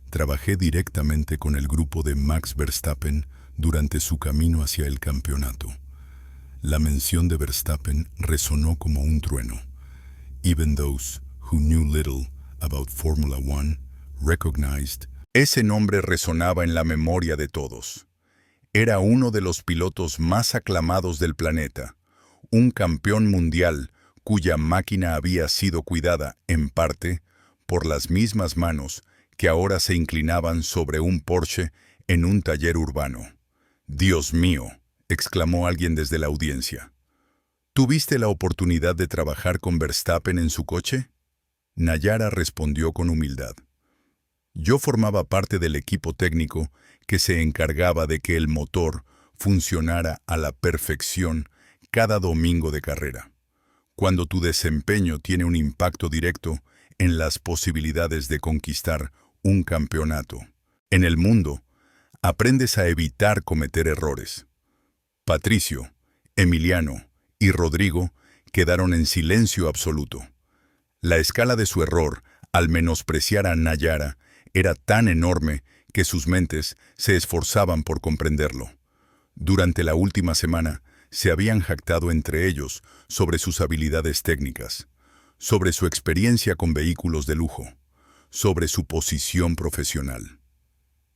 S1: Trabajé directamente con el grupo de Max Verstappen durante su camino hacia el campeonato. La mención de Verstappen resonó como un trueno. Even those who knew little about Formula One recognized. Ese nombre resonaba en la memoria de todos. Era uno de los pilotos más aclamados del planeta, un campeón mundial cuya máquina había sido cuidada, en parte, por las mismas manos que ahora se inclinaban sobre un Porsche en un taller urbano. «Dios mío», exclamó alguien desde la audiencia. ¿Tuviste la oportunidad de trabajar con Verstappen en su coche? Nayara respondió con humildad. Yo formaba parte del equipo técnico que se encargaba de que el motor funcionara a la perfección cada domingo de carrera. Cuando tu desempeño tiene un impacto directo en las posibilidades de conquistar un campeonato en el mundo, aprendes a evitar cometer errores. Patricio, Emiliano y Rodrigo quedaron en silencio absoluto. La escala de su error, al menospreciar a Nayara, era tan enorme que sus mentes se esforzaban por comprenderlo. Durante la última semana, se habían jactado entre ellos sobre sus habilidades técnicas, sobre su experiencia con vehículos de lujo, sobre su posición profesional.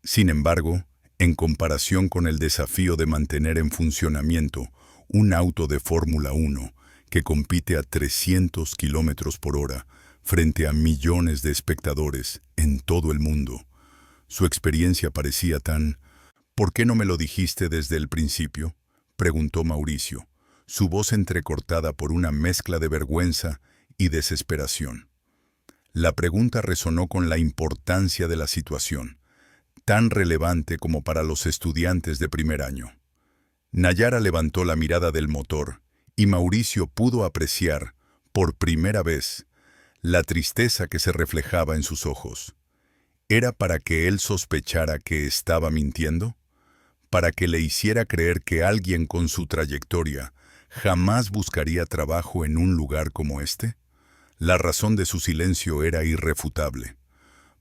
S1: Sin embargo, en comparación con el desafío de mantener en funcionamiento un auto de Fórmula 1 que compite a 300 kilómetros por hora frente a millones de espectadores en todo el mundo, su experiencia parecía tan... «¿Por qué no me lo dijiste desde el principio?», preguntó Mauricio, su voz entrecortada por una mezcla de vergüenza y desesperación. La pregunta resonó con la importancia de la situación, tan relevante como para los estudiantes de primer año. Nayara levantó la mirada del motor y Mauricio pudo apreciar, por primera vez, la tristeza que se reflejaba en sus ojos. ¿Era para que él sospechara que estaba mintiendo? ¿Para que le hiciera creer que alguien con su trayectoria jamás buscaría trabajo en un lugar como este? La razón de su silencio era irrefutable.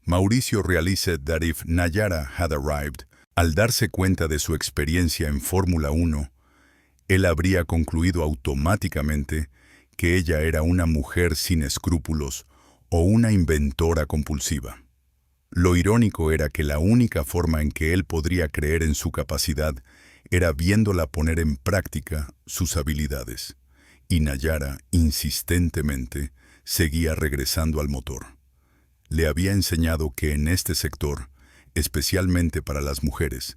S1: Mauricio realized that if Nayara had arrived, al darse cuenta de su experiencia en Fórmula 1, él habría concluido automáticamente que ella era una mujer sin escrúpulos o una inventora compulsiva. Lo irónico era que la única forma en que él podría creer en su capacidad era viéndola poner en práctica sus habilidades, y Nayara, insistentemente, seguía regresando al motor. Le había enseñado que en este sector, especialmente para las mujeres,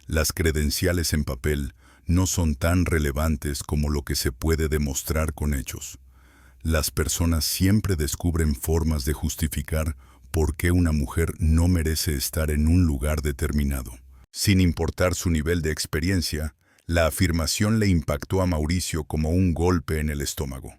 S1: las credenciales en papel no son tan relevantes como lo que se puede demostrar con hechos. Las personas siempre descubren formas de justificar por qué una mujer no merece estar en un lugar determinado. Sin importar su nivel de experiencia, la afirmación le impactó a Mauricio como un golpe en el estómago.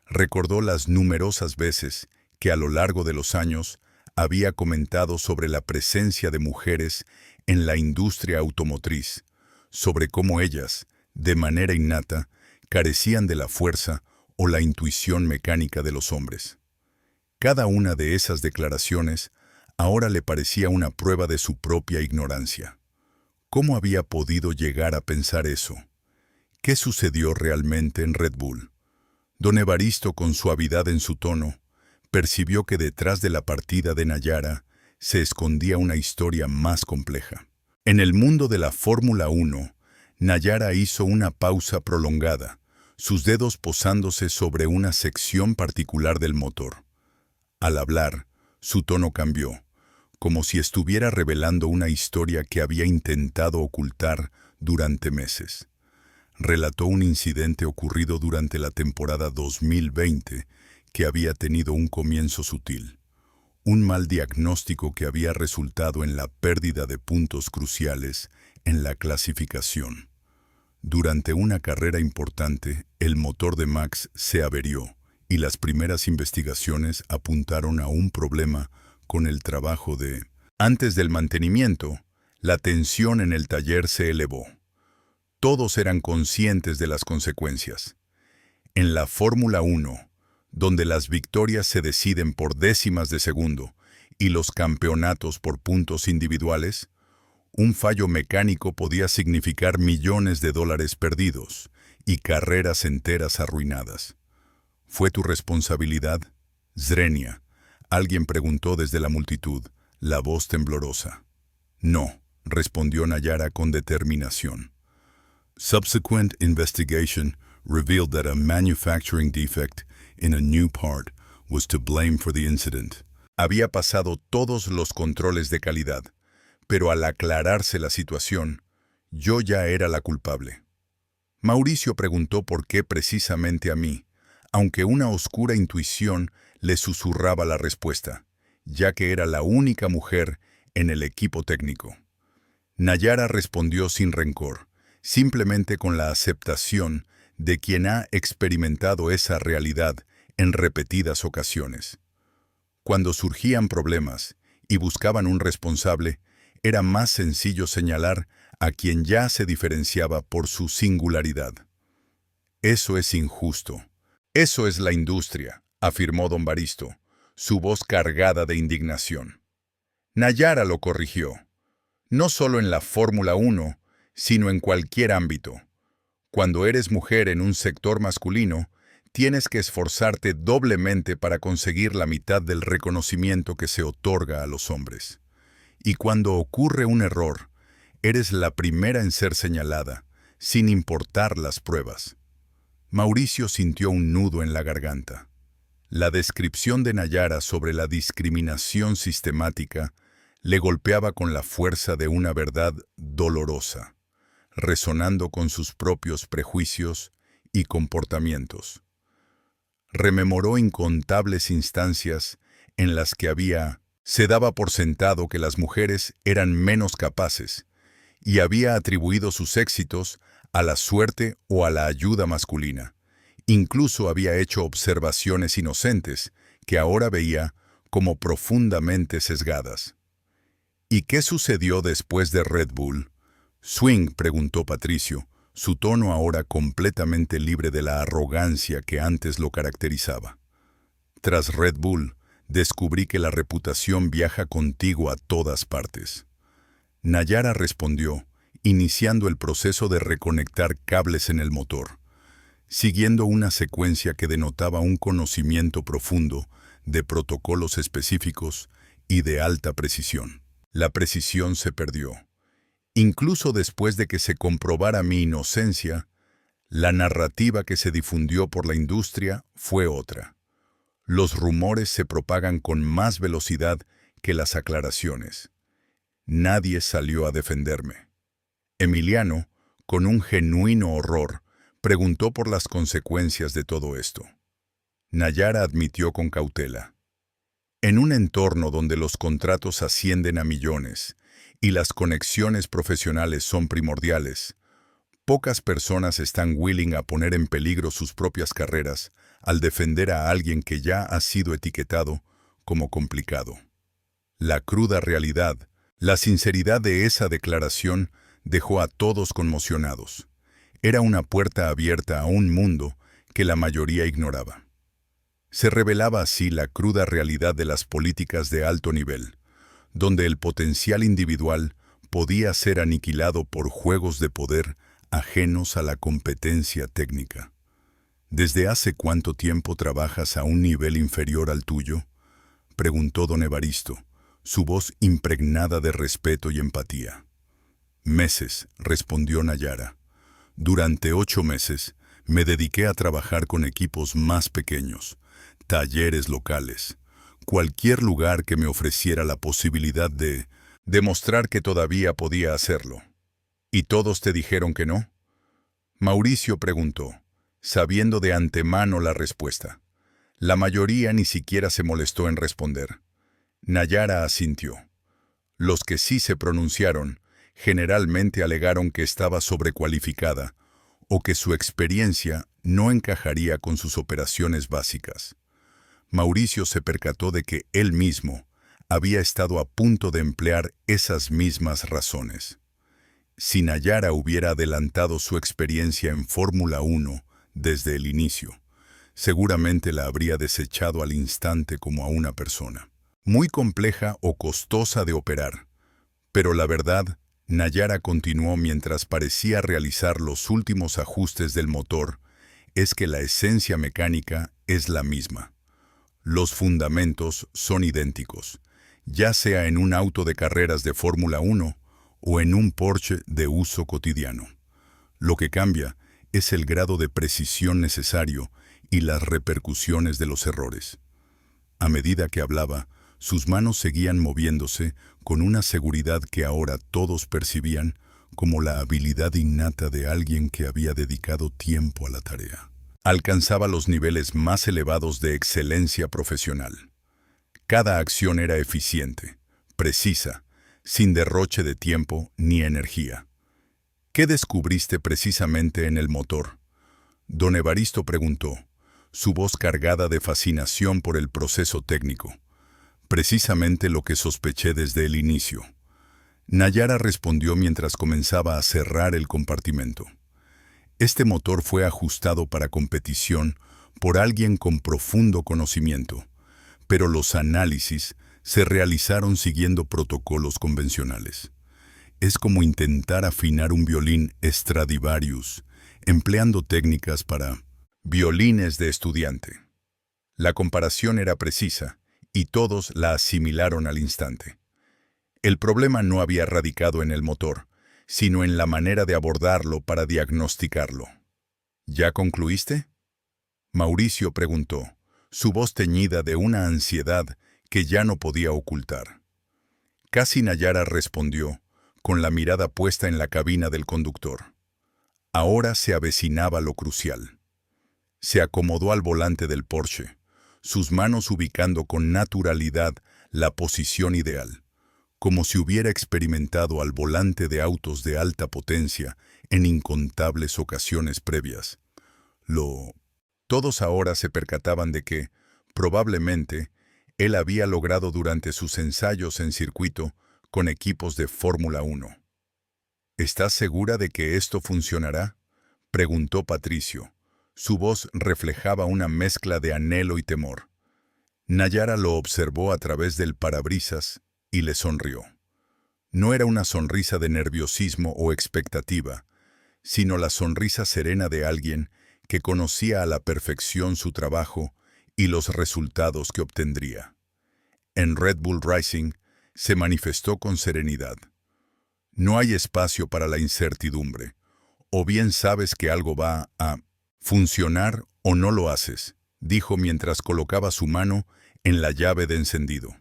S1: Recordó las numerosas veces que a lo largo de los años había comentado sobre la presencia de mujeres en la industria automotriz, sobre cómo ellas, de manera innata, carecían de la fuerza o la intuición mecánica de los hombres. Cada una de esas declaraciones ahora le parecía una prueba de su propia ignorancia. ¿Cómo había podido llegar a pensar eso? ¿Qué sucedió realmente en Red Bull? Don Evaristo, con suavidad en su tono, percibió que detrás de la partida de Nayara se escondía una historia más compleja. En el mundo de la Fórmula 1, Nayara hizo una pausa prolongada, sus dedos posándose sobre una sección particular del motor. Al hablar, su tono cambió, como si estuviera revelando una historia que había intentado ocultar durante meses. Relató un incidente ocurrido durante la temporada 2020 que había tenido un comienzo sutil, un mal diagnóstico que había resultado en la pérdida de puntos cruciales en la clasificación. Durante una carrera importante, el motor de Max se averió y las primeras investigaciones apuntaron a un problema con el trabajo de... Antes del mantenimiento, la tensión en el taller se elevó. Todos eran conscientes de las consecuencias. En la Fórmula 1, donde las victorias se deciden por décimas de segundo y los campeonatos por puntos individuales, un fallo mecánico podía significar millones de dólares perdidos y carreras enteras arruinadas. ¿Fue tu responsabilidad, Zrenia?, alguien preguntó desde la multitud, la voz temblorosa. No, respondió Nayara con determinación. Subsequent investigation revealed that a manufacturing defect in a new part was to blame for the incident. Había pasado todos los controles de calidad, pero al aclararse la situación, yo ya era la culpable. Mauricio preguntó por qué precisamente a mí, aunque una oscura intuición le susurraba la respuesta, ya que era la única mujer en el equipo técnico. Nayara respondió sin rencor, simplemente con la aceptación de quien ha experimentado esa realidad en repetidas ocasiones. Cuando surgían problemas y buscaban un responsable, era más sencillo señalar a quien ya se diferenciaba por su singularidad. Eso es injusto. Eso es la industria, afirmó don Baristo, su voz cargada de indignación. Nayara lo corrigió. No solo en la Fórmula 1, sino en cualquier ámbito. Cuando eres mujer en un sector masculino, tienes que esforzarte doblemente para conseguir la mitad del reconocimiento que se otorga a los hombres. Y cuando ocurre un error, eres la primera en ser señalada, sin importar las pruebas. Mauricio sintió un nudo en la garganta. La descripción de Nayara sobre la discriminación sistemática le golpeaba con la fuerza de una verdad dolorosa, resonando con sus propios prejuicios y comportamientos. Rememoró incontables instancias en las que se daba por sentado que las mujeres eran menos capaces y había atribuido sus éxitos a la suerte o a la ayuda masculina. Incluso había hecho observaciones inocentes que ahora veía como profundamente sesgadas. ¿Y qué sucedió después de Red Bull? Swing, preguntó Patricio, su tono ahora completamente libre de la arrogancia que antes lo caracterizaba. Tras Red Bull, descubrí que la reputación viaja contigo a todas partes. Nayara respondió, iniciando el proceso de reconectar cables en el motor, siguiendo una secuencia que denotaba un conocimiento profundo de protocolos específicos y de alta precisión. La precisión se perdió. Incluso después de que se comprobara mi inocencia, la narrativa que se difundió por la industria fue otra. Los rumores se propagan con más velocidad que las aclaraciones. Nadie salió a defenderme. Emiliano, con un genuino horror, preguntó por las consecuencias de todo esto. Nayara admitió con cautela. En un entorno donde los contratos ascienden a millones y las conexiones profesionales son primordiales, pocas personas están willing a poner en peligro sus propias carreras al defender a alguien que ya ha sido etiquetado como complicado. La cruda realidad, la sinceridad de esa declaración dejó a todos conmocionados. Era una puerta abierta a un mundo que la mayoría ignoraba. Se revelaba así la cruda realidad de las políticas de alto nivel, donde el potencial individual podía ser aniquilado por juegos de poder ajenos a la competencia técnica. ¿Desde hace cuánto tiempo trabajas a un nivel inferior al tuyo?, preguntó don Evaristo, su voz impregnada de respeto y empatía. Meses, respondió Nayara. Durante 8 meses me dediqué a trabajar con equipos más pequeños, talleres locales, cualquier lugar que me ofreciera la posibilidad de demostrar que todavía podía hacerlo. ¿Y todos te dijeron que no? Mauricio preguntó, sabiendo de antemano la respuesta. La mayoría ni siquiera se molestó en responder. Nayara asintió. Los que sí se pronunciaron generalmente alegaron que estaba sobrecualificada o que su experiencia no encajaría con sus operaciones básicas. Mauricio se percató de que él mismo había estado a punto de emplear esas mismas razones. Si Nayara hubiera adelantado su experiencia en Fórmula 1 desde el inicio, seguramente la habría desechado al instante como a una persona. Muy compleja o costosa de operar. Pero la verdad, Nayara continuó mientras parecía realizar los últimos ajustes del motor, es que la esencia mecánica es la misma. Los fundamentos son idénticos, ya sea en un auto de carreras de Fórmula 1 o en un Porsche de uso cotidiano. Lo que cambia es el grado de precisión necesario y las repercusiones de los errores. A medida que hablaba, sus manos seguían moviéndose con una seguridad que ahora todos percibían como la habilidad innata de alguien que había dedicado tiempo a la tarea. Alcanzaba los niveles más elevados de excelencia profesional. Cada acción era eficiente, precisa, sin derroche de tiempo ni energía. ¿Qué descubriste precisamente en el motor?, don Evaristo preguntó, su voz cargada de fascinación por el proceso técnico. Precisamente lo que sospeché desde el inicio. Nayara respondió mientras comenzaba a cerrar el compartimento. Este motor fue ajustado para competición por alguien con profundo conocimiento, pero los análisis se realizaron siguiendo protocolos convencionales. Es como intentar afinar un violín Stradivarius, empleando técnicas para violines de estudiante. La comparación era precisa, y todos la asimilaron al instante. El problema no había radicado en el motor, sino en la manera de abordarlo para diagnosticarlo. ¿Ya concluiste?, Mauricio preguntó, su voz teñida de una ansiedad que ya no podía ocultar. Casi Nayara respondió, con la mirada puesta en la cabina del conductor. Ahora se avecinaba lo crucial. Se acomodó al volante del Porsche, sus manos ubicando con naturalidad la posición ideal, como si hubiera experimentado al volante de autos de alta potencia en incontables ocasiones previas. Todos ahora se percataban de que, probablemente, él había logrado durante sus ensayos en circuito con equipos de Fórmula 1. ¿Estás segura de que esto funcionará?, preguntó Patricio. Su voz reflejaba una mezcla de anhelo y temor. Nayara lo observó a través del parabrisas y le sonrió. No era una sonrisa de nerviosismo o expectativa, sino la sonrisa serena de alguien que conocía a la perfección su trabajo y los resultados que obtendría. En Red Bull Racing se manifestó con serenidad. No hay espacio para la incertidumbre. O bien sabes que algo va a funcionar o no lo haces, dijo mientras colocaba su mano en la llave de encendido.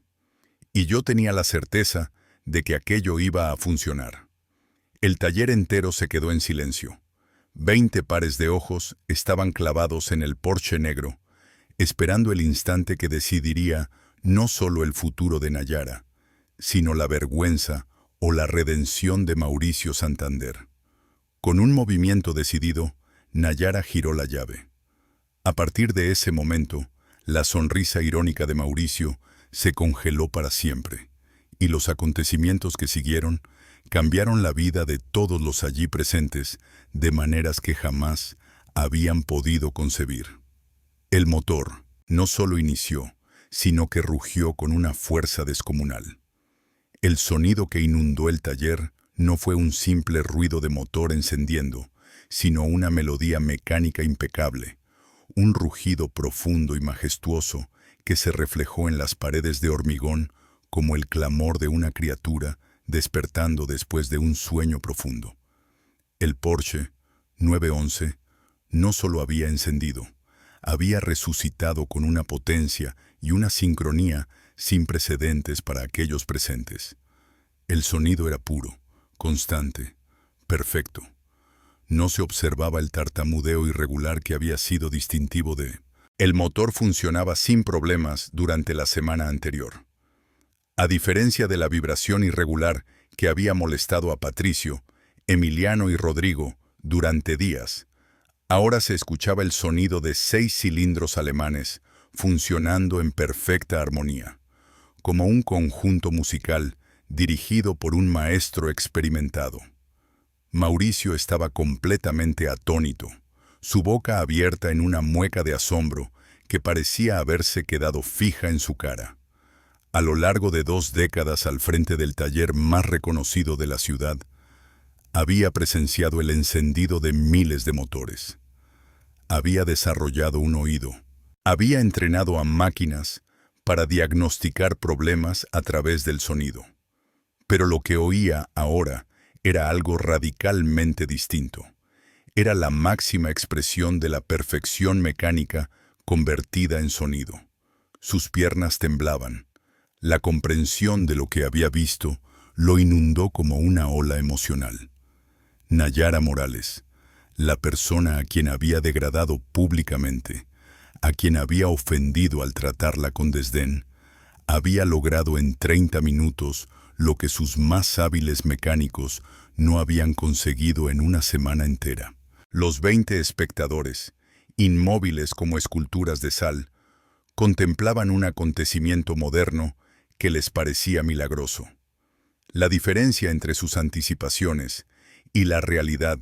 S1: Y yo tenía la certeza de que aquello iba a funcionar. El taller entero se quedó en silencio. 20 pares de ojos estaban clavados en el Porsche negro, esperando el instante que decidiría no solo el futuro de Nayara, sino la vergüenza o la redención de Mauricio Santander. Con un movimiento decidido, Nayara giró la llave. A partir de ese momento, la sonrisa irónica de Mauricio se congeló para siempre, y los acontecimientos que siguieron cambiaron la vida de todos los allí presentes de maneras que jamás habían podido concebir. El motor no solo inició, sino que rugió con una fuerza descomunal. El sonido que inundó el taller no fue un simple ruido de motor encendiendo, sino una melodía mecánica impecable, un rugido profundo y majestuoso que se reflejó en las paredes de hormigón como el clamor de una criatura despertando después de un sueño profundo. El Porsche 911 no solo había encendido, había resucitado con una potencia y una sincronía sin precedentes para aquellos presentes. El sonido era puro, constante, perfecto. No se observaba el tartamudeo irregular que había sido distintivo de El motor funcionaba sin problemas durante la semana anterior. A diferencia de la vibración irregular que había molestado a Patricio, Emiliano y Rodrigo durante días, ahora se escuchaba el sonido de 6 cilindros alemanes funcionando en perfecta armonía, como un conjunto musical dirigido por un maestro experimentado. Mauricio estaba completamente atónito, su boca abierta en una mueca de asombro que parecía haberse quedado fija en su cara. A lo largo de 2 décadas al frente del taller más reconocido de la ciudad, había presenciado el encendido de miles de motores. Había desarrollado un oído. Había entrenado a máquinas para diagnosticar problemas a través del sonido. Pero lo que oía ahora era algo radicalmente distinto. Era la máxima expresión de la perfección mecánica convertida en sonido. Sus piernas temblaban. La comprensión de lo que había visto lo inundó como una ola emocional. Nayara Morales, la persona a quien había degradado públicamente, a quien había ofendido al tratarla con desdén, había logrado en 30 minutos lo que sus más hábiles mecánicos no habían conseguido en una semana entera. Los 20 espectadores, inmóviles como esculturas de sal, contemplaban un acontecimiento moderno que les parecía milagroso. La diferencia entre sus anticipaciones y la realidad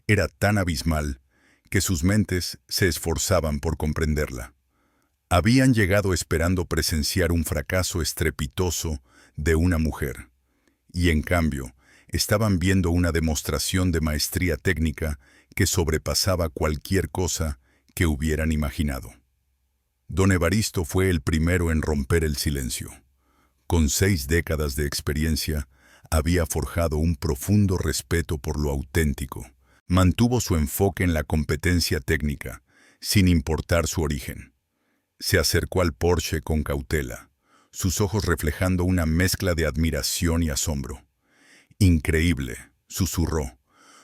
S1: era tan abismal que sus mentes se esforzaban por comprenderla. Habían llegado esperando presenciar un fracaso estrepitoso de una mujer, y en cambio estaban viendo una demostración de maestría técnica que sobrepasaba cualquier cosa que hubieran imaginado. Don Evaristo fue el primero en romper el silencio. Con 6 décadas de experiencia, había forjado un profundo respeto por lo auténtico. Mantuvo su enfoque en la competencia técnica, sin importar su origen. Se acercó al Porsche con cautela, sus ojos reflejando una mezcla de admiración y asombro. «Increíble», susurró,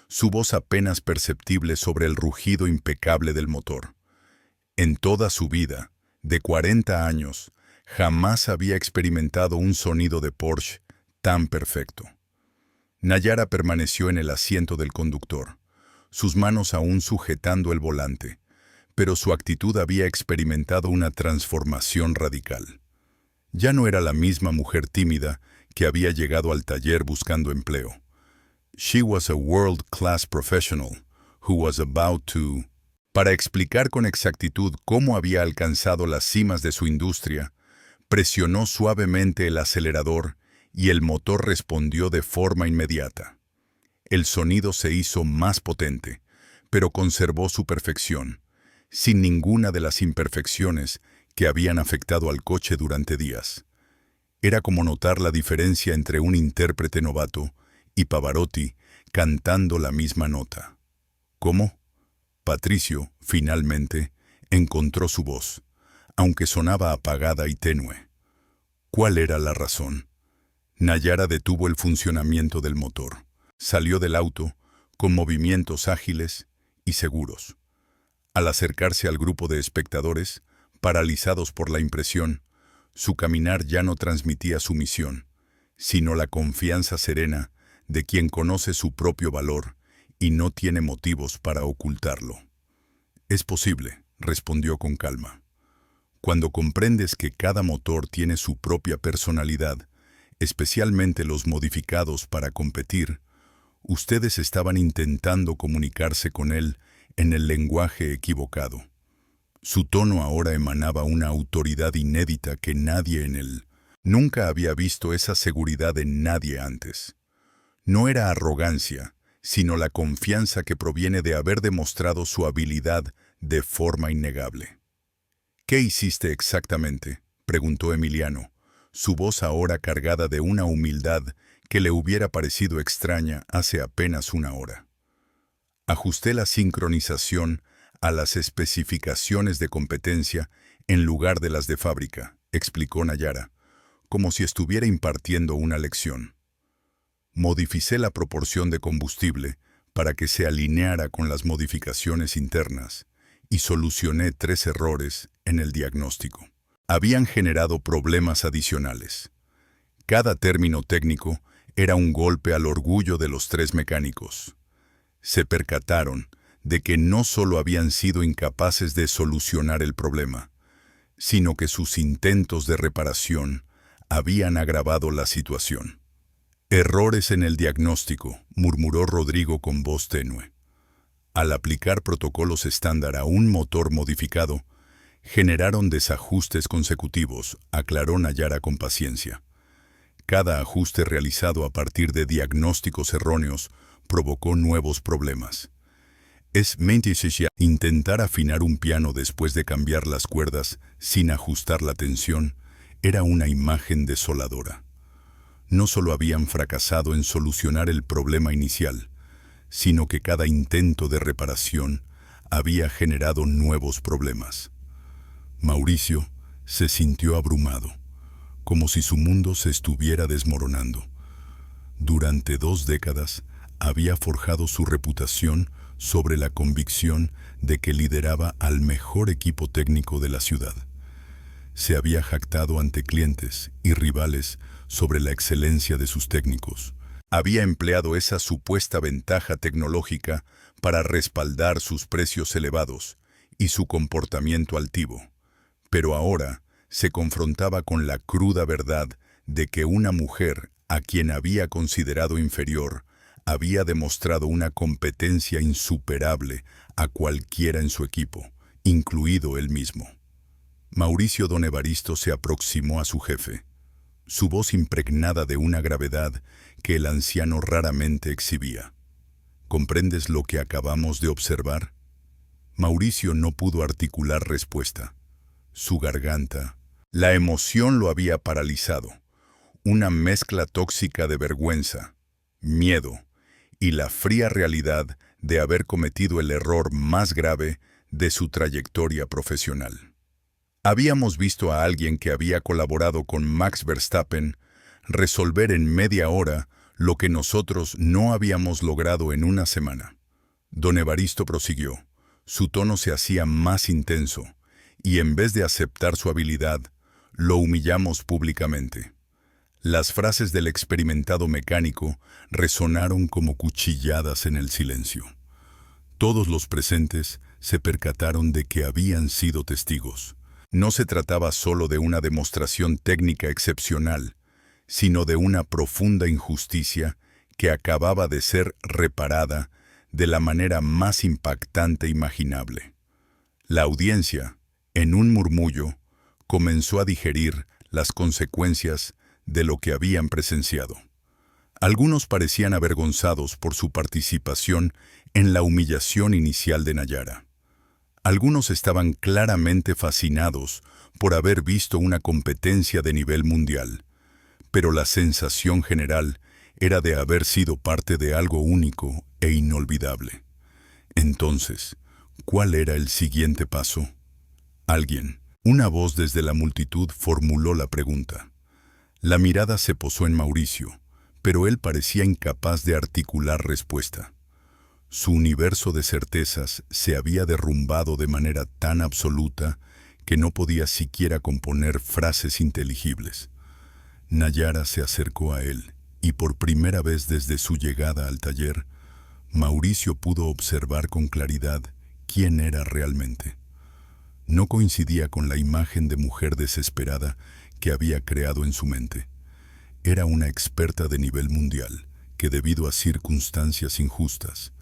S1: su voz apenas perceptible sobre el rugido impecable del motor. En toda su vida, de 40 años, jamás había experimentado un sonido de Porsche tan perfecto. Nayara permaneció en el asiento del conductor, sus manos aún sujetando el volante, pero su actitud había experimentado una transformación radical. Ya no era la misma mujer tímida que había llegado al taller buscando empleo. She was a world-class professional who was about to... Para explicar con exactitud cómo había alcanzado las cimas de su industria, presionó suavemente el acelerador y el motor respondió de forma inmediata. El sonido se hizo más potente, pero conservó su perfección, sin ninguna de las imperfecciones que habían afectado al coche durante días. Era como notar la diferencia entre un intérprete novato y Pavarotti cantando la misma nota. ¿Cómo? Patricio, finalmente, encontró su voz, aunque sonaba apagada y tenue. ¿Cuál era la razón? Nayara detuvo el funcionamiento del motor. Salió del auto, con movimientos ágiles y seguros. Al acercarse al grupo de espectadores, paralizados por la impresión, su caminar ya no transmitía sumisión, sino la confianza serena de quien conoce su propio valor y no tiene motivos para ocultarlo. «Es posible», respondió con calma. «Cuando comprendes que cada motor tiene su propia personalidad, especialmente los modificados para competir, ustedes estaban intentando comunicarse con él en el lenguaje equivocado». Su tono ahora emanaba una autoridad inédita que nadie en él. Nunca había visto esa seguridad en nadie antes. No era arrogancia, sino la confianza que proviene de haber demostrado su habilidad de forma innegable. «¿Qué hiciste exactamente?», preguntó Emiliano, su voz ahora cargada de una humildad que le hubiera parecido extraña hace apenas una hora. «Ajusté la sincronización a las especificaciones de competencia en lugar de las de fábrica», explicó Nayara, como si estuviera impartiendo una lección. «Modificé la proporción de combustible para que se alineara con las modificaciones internas, y solucioné 3 errores en el diagnóstico. Habían generado problemas adicionales. Cada término técnico era un golpe al orgullo de los 3 mecánicos. Se percataron de que no solo habían sido incapaces de solucionar el problema, sino que sus intentos de reparación habían agravado la situación. Errores en el diagnóstico, murmuró Rodrigo con voz tenue. Al aplicar protocolos estándar a un motor modificado, generaron desajustes consecutivos, aclaró Nayara con paciencia. Cada ajuste realizado a partir de diagnósticos erróneos provocó nuevos problemas. Es mentira intentar afinar un piano después de cambiar las cuerdas sin ajustar la tensión era una imagen desoladora. No solo habían fracasado en solucionar el problema inicial, sino que cada intento de reparación había generado nuevos problemas. Mauricio se sintió abrumado, como si su mundo se estuviera desmoronando. Durante 2 décadas había forjado su reputación sobre la convicción de que lideraba al mejor equipo técnico de la ciudad. Se había jactado ante clientes y rivales sobre la excelencia de sus técnicos. Había empleado esa supuesta ventaja tecnológica para respaldar sus precios elevados y su comportamiento altivo. Pero ahora se confrontaba con la cruda verdad de que una mujer a quien había considerado inferior había demostrado una competencia insuperable a cualquiera en su equipo, incluido él mismo. Mauricio Don Evaristo se aproximó a su jefe, su voz impregnada de una gravedad que el anciano raramente exhibía. ¿Comprendes lo que acabamos de observar? Mauricio no pudo articular respuesta. Su garganta, la emoción lo había paralizado. Una mezcla tóxica de vergüenza, miedo y la fría realidad de haber cometido el error más grave de su trayectoria profesional. Habíamos visto a alguien que había colaborado con Max Verstappen resolver en media hora lo que nosotros no habíamos logrado en una semana. Don Evaristo prosiguió. Su tono se hacía más intenso, y en vez de aceptar su habilidad, lo humillamos públicamente. Las frases del experimentado mecánico resonaron como cuchilladas en el silencio. Todos los presentes se percataron de que habían sido testigos. No se trataba solo de una demostración técnica excepcional, sino de una profunda injusticia que acababa de ser reparada de la manera más impactante imaginable. La audiencia, en un murmullo, comenzó a digerir las consecuencias de lo que habían presenciado. Algunos parecían avergonzados por su participación en la humillación inicial de Nayara. Algunos estaban claramente fascinados por haber visto una competencia de nivel mundial, pero la sensación general era de haber sido parte de algo único e inolvidable. Entonces, ¿cuál era el siguiente paso? Una voz desde la multitud formuló la pregunta. La mirada se posó en Mauricio, pero él parecía incapaz de articular respuesta. Su universo de certezas se había derrumbado de manera tan absoluta que no podía siquiera componer frases inteligibles. Nayara se acercó a él, y por primera vez desde su llegada al taller, Mauricio pudo observar con claridad quién era realmente. No coincidía con la imagen de mujer desesperada que había creado en su mente. Era una experta de nivel mundial que, debido a circunstancias injustas,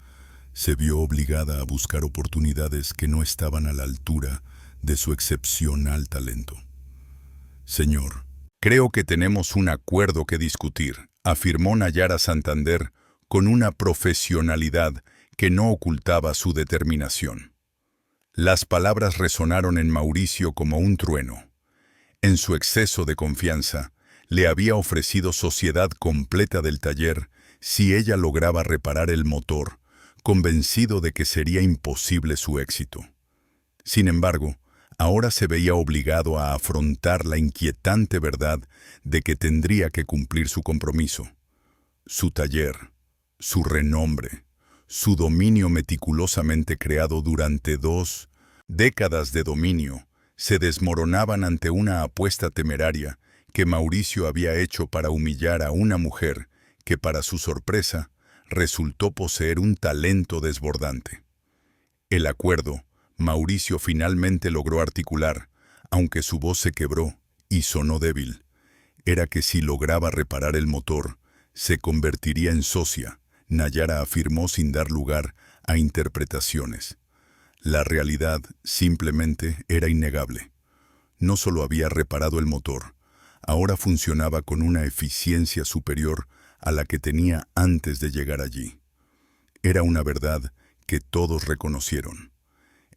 S1: se vio obligada a buscar oportunidades que no estaban a la altura de su excepcional talento. Señor, creo que tenemos un acuerdo que discutir, afirmó Nayara Santander con una profesionalidad que no ocultaba su determinación. Las palabras resonaron en Mauricio como un trueno. En su exceso de confianza, le había ofrecido sociedad completa del taller si ella lograba reparar el motor, convencido de que sería imposible su éxito. Sin embargo, ahora se veía obligado a afrontar la inquietante verdad de que tendría que cumplir su compromiso. Su taller, su renombre, su dominio meticulosamente creado durante 2 Décadas de dominio se desmoronaban ante una apuesta temeraria que Mauricio había hecho para humillar a una mujer que, para su sorpresa, resultó poseer un talento desbordante. El acuerdo, Mauricio finalmente logró articular, aunque su voz se quebró y sonó débil, era que si lograba reparar el motor, se convertiría en socia. Nayara afirmó sin dar lugar a interpretaciones. La realidad simplemente era innegable. No solo había reparado el motor, ahora funcionaba con una eficiencia superior a la que tenía antes de llegar allí. Era una verdad que todos reconocieron.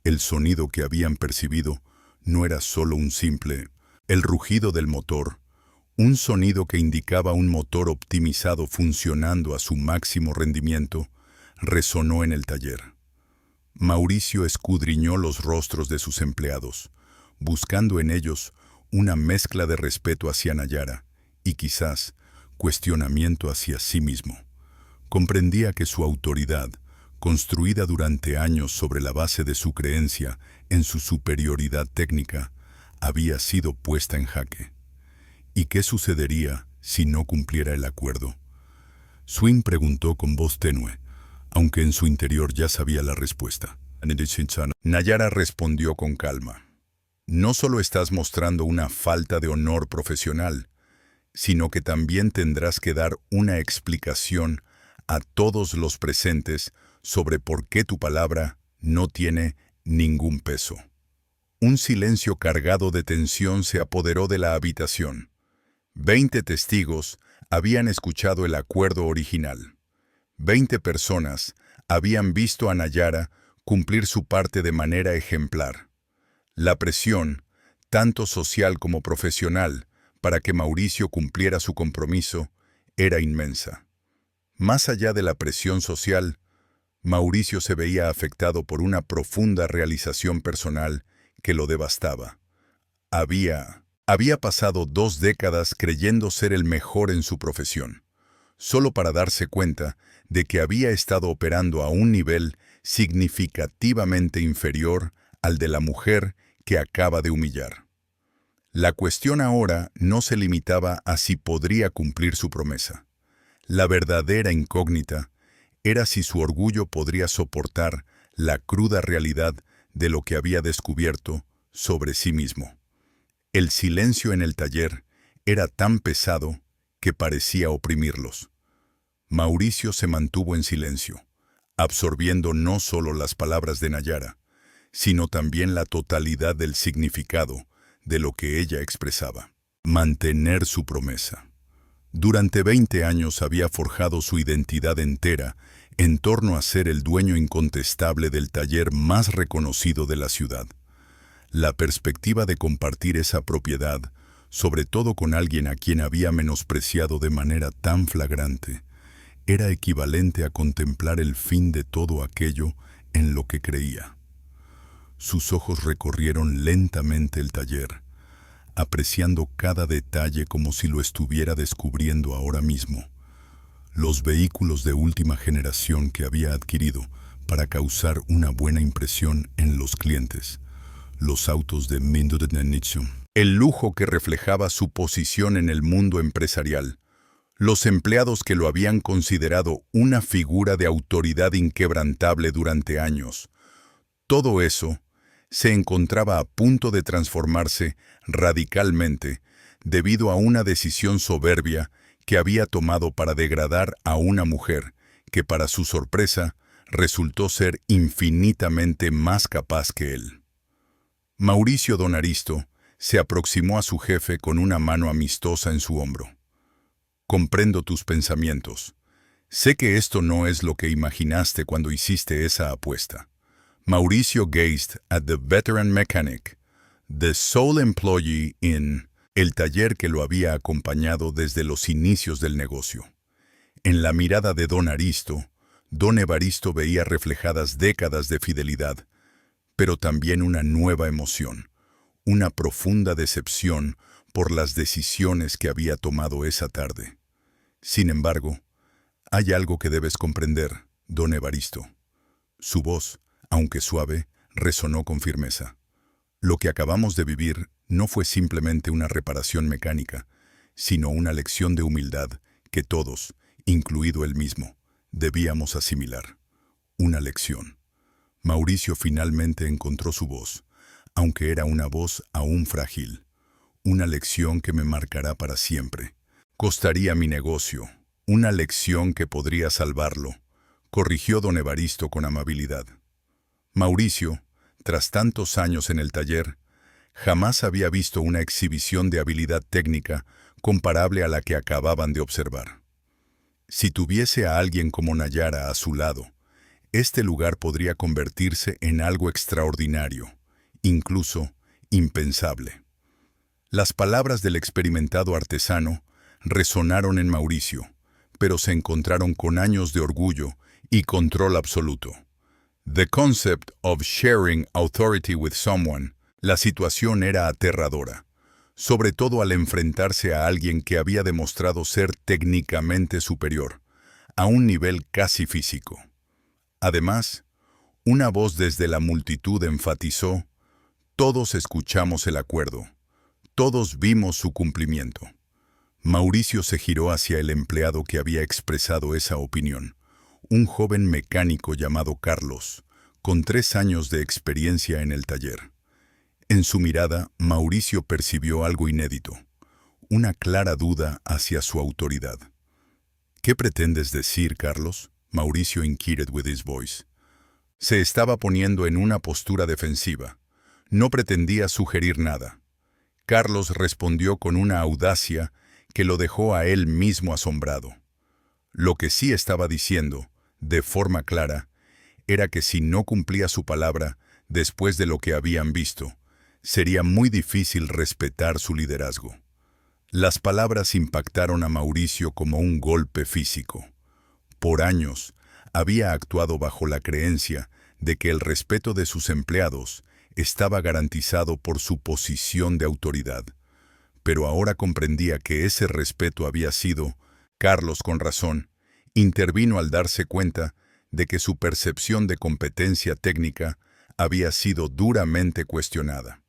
S1: El sonido que habían percibido no era solo un simple, el rugido del motor, un sonido que indicaba un motor optimizado funcionando a su máximo rendimiento, resonó en el taller. Mauricio escudriñó los rostros de sus empleados, buscando en ellos una mezcla de respeto hacia Nayara y quizás cuestionamiento hacia sí mismo. Comprendía que su autoridad, construida durante años sobre la base de su creencia en su superioridad técnica, había sido puesta en jaque. ¿Y qué sucedería si no cumpliera el acuerdo? Swing preguntó con voz tenue, aunque en su interior ya sabía la respuesta. Nayara respondió con calma. No solo estás mostrando una falta de honor profesional, sino que también tendrás que dar una explicación a todos los presentes sobre por qué tu palabra no tiene ningún peso. Un silencio cargado de tensión se apoderó de la habitación. 20 testigos habían escuchado el acuerdo original. 20 personas habían visto a Nayara cumplir su parte de manera ejemplar. La presión, tanto social como profesional, para que Mauricio cumpliera su compromiso, era inmensa. Más allá de la presión social, Mauricio se veía afectado por una profunda realización personal que lo devastaba. Había pasado 2 décadas creyendo ser el mejor en su profesión, solo para darse cuenta de que había estado operando a un nivel significativamente inferior al de la mujer que acaba de humillar. La cuestión ahora no se limitaba a si podría cumplir su promesa. La verdadera incógnita era si su orgullo podría soportar la cruda realidad de lo que había descubierto sobre sí mismo. El silencio en el taller era tan pesado que parecía oprimirlos. Mauricio se mantuvo en silencio, absorbiendo no solo las palabras de Nayara, sino también la totalidad del significado de lo que ella expresaba. Mantener su promesa. Durante 20 años había forjado su identidad entera en torno a ser el dueño incontestable del taller más reconocido de la ciudad. La perspectiva de compartir esa propiedad, sobre todo con alguien a quien había menospreciado de manera tan flagrante, era equivalente a contemplar el fin de todo aquello en lo que creía. Sus ojos recorrieron lentamente el taller, apreciando cada detalle como si lo estuviera descubriendo ahora mismo. Los vehículos de última generación que había adquirido para causar una buena impresión en los clientes. Los autos de Mindudnenitsu. El lujo que reflejaba su posición en el mundo empresarial. Los empleados que lo habían considerado una figura de autoridad inquebrantable durante años. Todo eso se encontraba a punto de transformarse radicalmente debido a una decisión soberbia que había tomado para degradar a una mujer que, para su sorpresa, resultó ser infinitamente más capaz que él. Mauricio Don Aristo se aproximó a su jefe con una mano amistosa en su hombro. Comprendo tus pensamientos. Sé que esto no es lo que imaginaste cuando hiciste esa apuesta. Mauricio gazed at the veteran mechanic, the sole employee in el taller que lo había acompañado desde los inicios del negocio. En la mirada de Don Aristo, Don Evaristo veía reflejadas décadas de fidelidad, pero también una nueva emoción, una profunda decepción por las decisiones que había tomado esa tarde. Sin embargo, hay algo que debes comprender, Don Evaristo. Su voz, aunque suave, resonó con firmeza. Lo que acabamos de vivir no fue simplemente una reparación mecánica, sino una lección de humildad que todos, incluido él mismo, debíamos asimilar. Una lección. Mauricio finalmente encontró su voz, aunque era una voz aún frágil. Una lección que me marcará para siempre. Costaría mi negocio. Una lección que podría salvarlo, corrigió don Evaristo con amabilidad. Mauricio, tras tantos años en el taller, jamás había visto una exhibición de habilidad técnica comparable a la que acababan de observar. Si tuviese a alguien como Nayara a su lado, este lugar podría convertirse en algo extraordinario, incluso impensable. Las palabras del experimentado artesano resonaron en Mauricio, pero se encontraron con años de orgullo y control absoluto. The concept of sharing authority with someone, la situación era aterradora, sobre todo al enfrentarse a alguien que había demostrado ser técnicamente superior, a un nivel casi físico. Además, una voz desde la multitud enfatizó: todos escuchamos el acuerdo, todos vimos su cumplimiento. Mauricio se giró hacia el empleado que había expresado esa opinión, un joven mecánico llamado Carlos, con 3 años de experiencia en el taller. En su mirada, Mauricio percibió algo inédito, una clara duda hacia su autoridad. ¿Qué pretendes decir, Carlos? Mauricio inquired with his voice. Se estaba poniendo en una postura defensiva. No pretendía sugerir nada. Carlos respondió con una audacia que lo dejó a él mismo asombrado. Lo que sí estaba diciendo, de forma clara, era que si no cumplía su palabra, después de lo que habían visto, sería muy difícil respetar su liderazgo. Las palabras impactaron a Mauricio como un golpe físico. Por años, había actuado bajo la creencia de que el respeto de sus empleados estaba garantizado por su posición de autoridad. Pero ahora comprendía que ese respeto había sido, Carlos con razón, intervino al darse cuenta de que su percepción de competencia técnica había sido duramente cuestionada.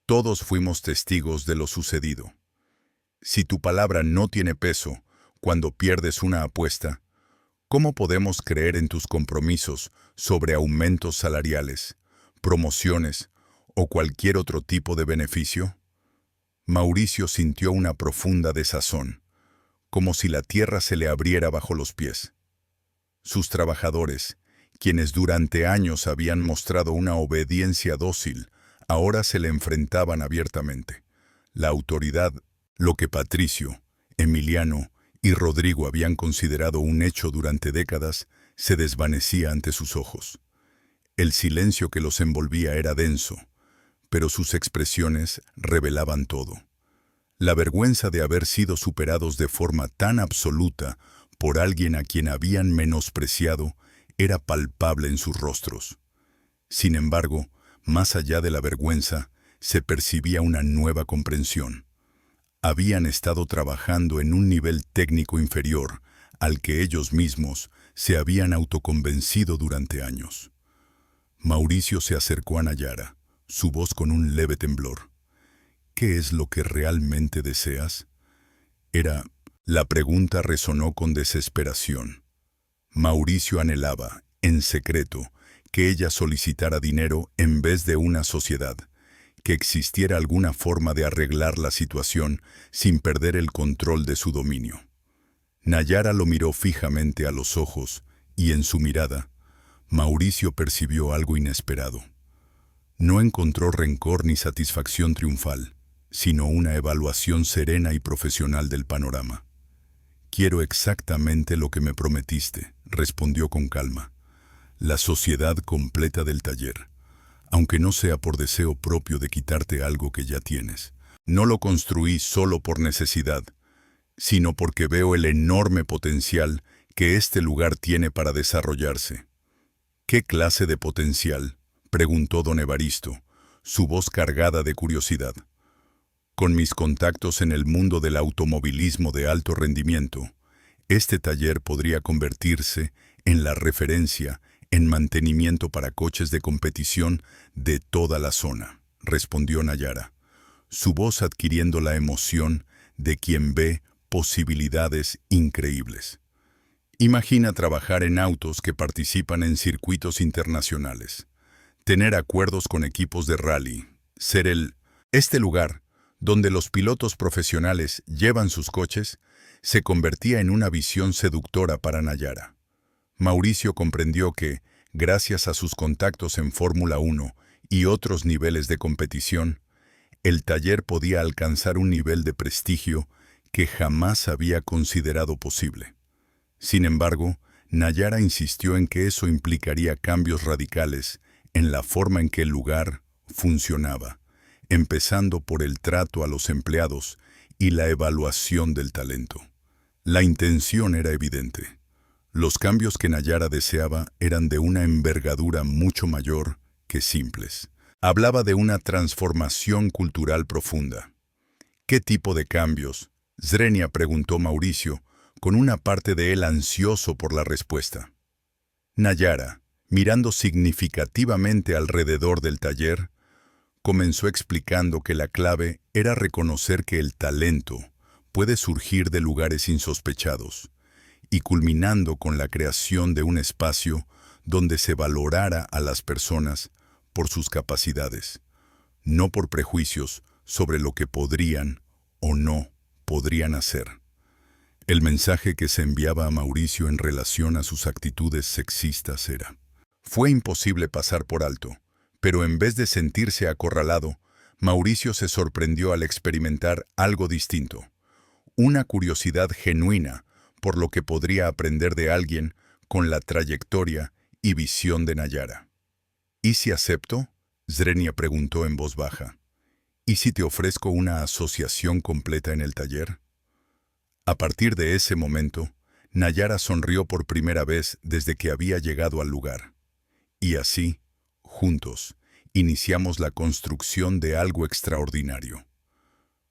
S1: Todos fuimos testigos de lo sucedido. Si tu palabra no tiene peso cuando pierdes una apuesta, ¿cómo podemos creer en tus compromisos sobre aumentos salariales, promociones o cualquier otro tipo de beneficio? Mauricio sintió una profunda desazón, como si la tierra se le abriera bajo los pies. Sus trabajadores, quienes durante años habían mostrado una obediencia dócil, ahora se le enfrentaban abiertamente. La autoridad, lo que Patricio, Emiliano y Rodrigo habían considerado un hecho durante décadas, se desvanecía ante sus ojos. El silencio que los envolvía era denso, pero sus expresiones revelaban todo. La vergüenza de haber sido superados de forma tan absoluta por alguien a quien habían menospreciado era palpable en sus rostros. Sin embargo, más allá de la vergüenza, se percibía una nueva comprensión. Habían estado trabajando en un nivel técnico inferior al que ellos mismos se habían autoconvencido durante años. Mauricio se acercó a Nayara, su voz con un leve temblor. ¿Qué es lo que realmente deseas? La pregunta resonó con desesperación. Mauricio anhelaba, en secreto, que ella solicitara dinero en vez de una sociedad, que existiera alguna forma de arreglar la situación sin perder el control de su dominio. Nayara lo miró fijamente a los ojos y en su mirada, Mauricio percibió algo inesperado. No encontró rencor ni satisfacción triunfal, sino una evaluación serena y profesional del panorama. «Quiero exactamente lo que me prometiste», respondió con calma. «La sociedad completa del taller, aunque no sea por deseo propio de quitarte algo que ya tienes. No lo construí solo por necesidad, sino porque veo el enorme potencial que este lugar tiene para desarrollarse». «¿Qué clase de potencial?», preguntó don Evaristo, su voz cargada de curiosidad. «Con mis contactos en el mundo del automovilismo de alto rendimiento, este taller podría convertirse en la referencia en mantenimiento para coches de competición de toda la zona, respondió Nayara, su voz adquiriendo la emoción de quien ve posibilidades increíbles. Imagina trabajar en autos que participan en circuitos internacionales, tener acuerdos con equipos de rally, ser este lugar, donde los pilotos profesionales llevan sus coches, se convertía en una visión seductora para Nayara. Mauricio comprendió que, gracias a sus contactos en Fórmula 1 y otros niveles de competición, el taller podía alcanzar un nivel de prestigio que jamás había considerado posible. Sin embargo, Nayara insistió en que eso implicaría cambios radicales en la forma en que el lugar funcionaba, empezando por el trato a los empleados y la evaluación del talento. La intención era evidente. Los cambios que Nayara deseaba eran de una envergadura mucho mayor que simples. Hablaba de una transformación cultural profunda. ¿Qué tipo de cambios? Zrenia preguntó Mauricio, con una parte de él ansioso por la respuesta. Nayara, mirando significativamente alrededor del taller, comenzó explicando que la clave era reconocer que el talento puede surgir de lugares insospechados, y culminando con la creación de un espacio donde se valorara a las personas por sus capacidades, no por prejuicios sobre lo que podrían o no podrían hacer. El mensaje que se enviaba a Mauricio en relación a sus actitudes sexistas era: fue imposible pasar por alto, pero en vez de sentirse acorralado, Mauricio se sorprendió al experimentar algo distinto, una curiosidad genuina por lo que podría aprender de alguien con la trayectoria y visión de Nayara. ¿Y si acepto? Zrenia preguntó en voz baja. ¿Y si te ofrezco una asociación completa en el taller? A partir de ese momento, Nayara sonrió por primera vez desde que había llegado al lugar. Y así, juntos, iniciamos la construcción de algo extraordinario.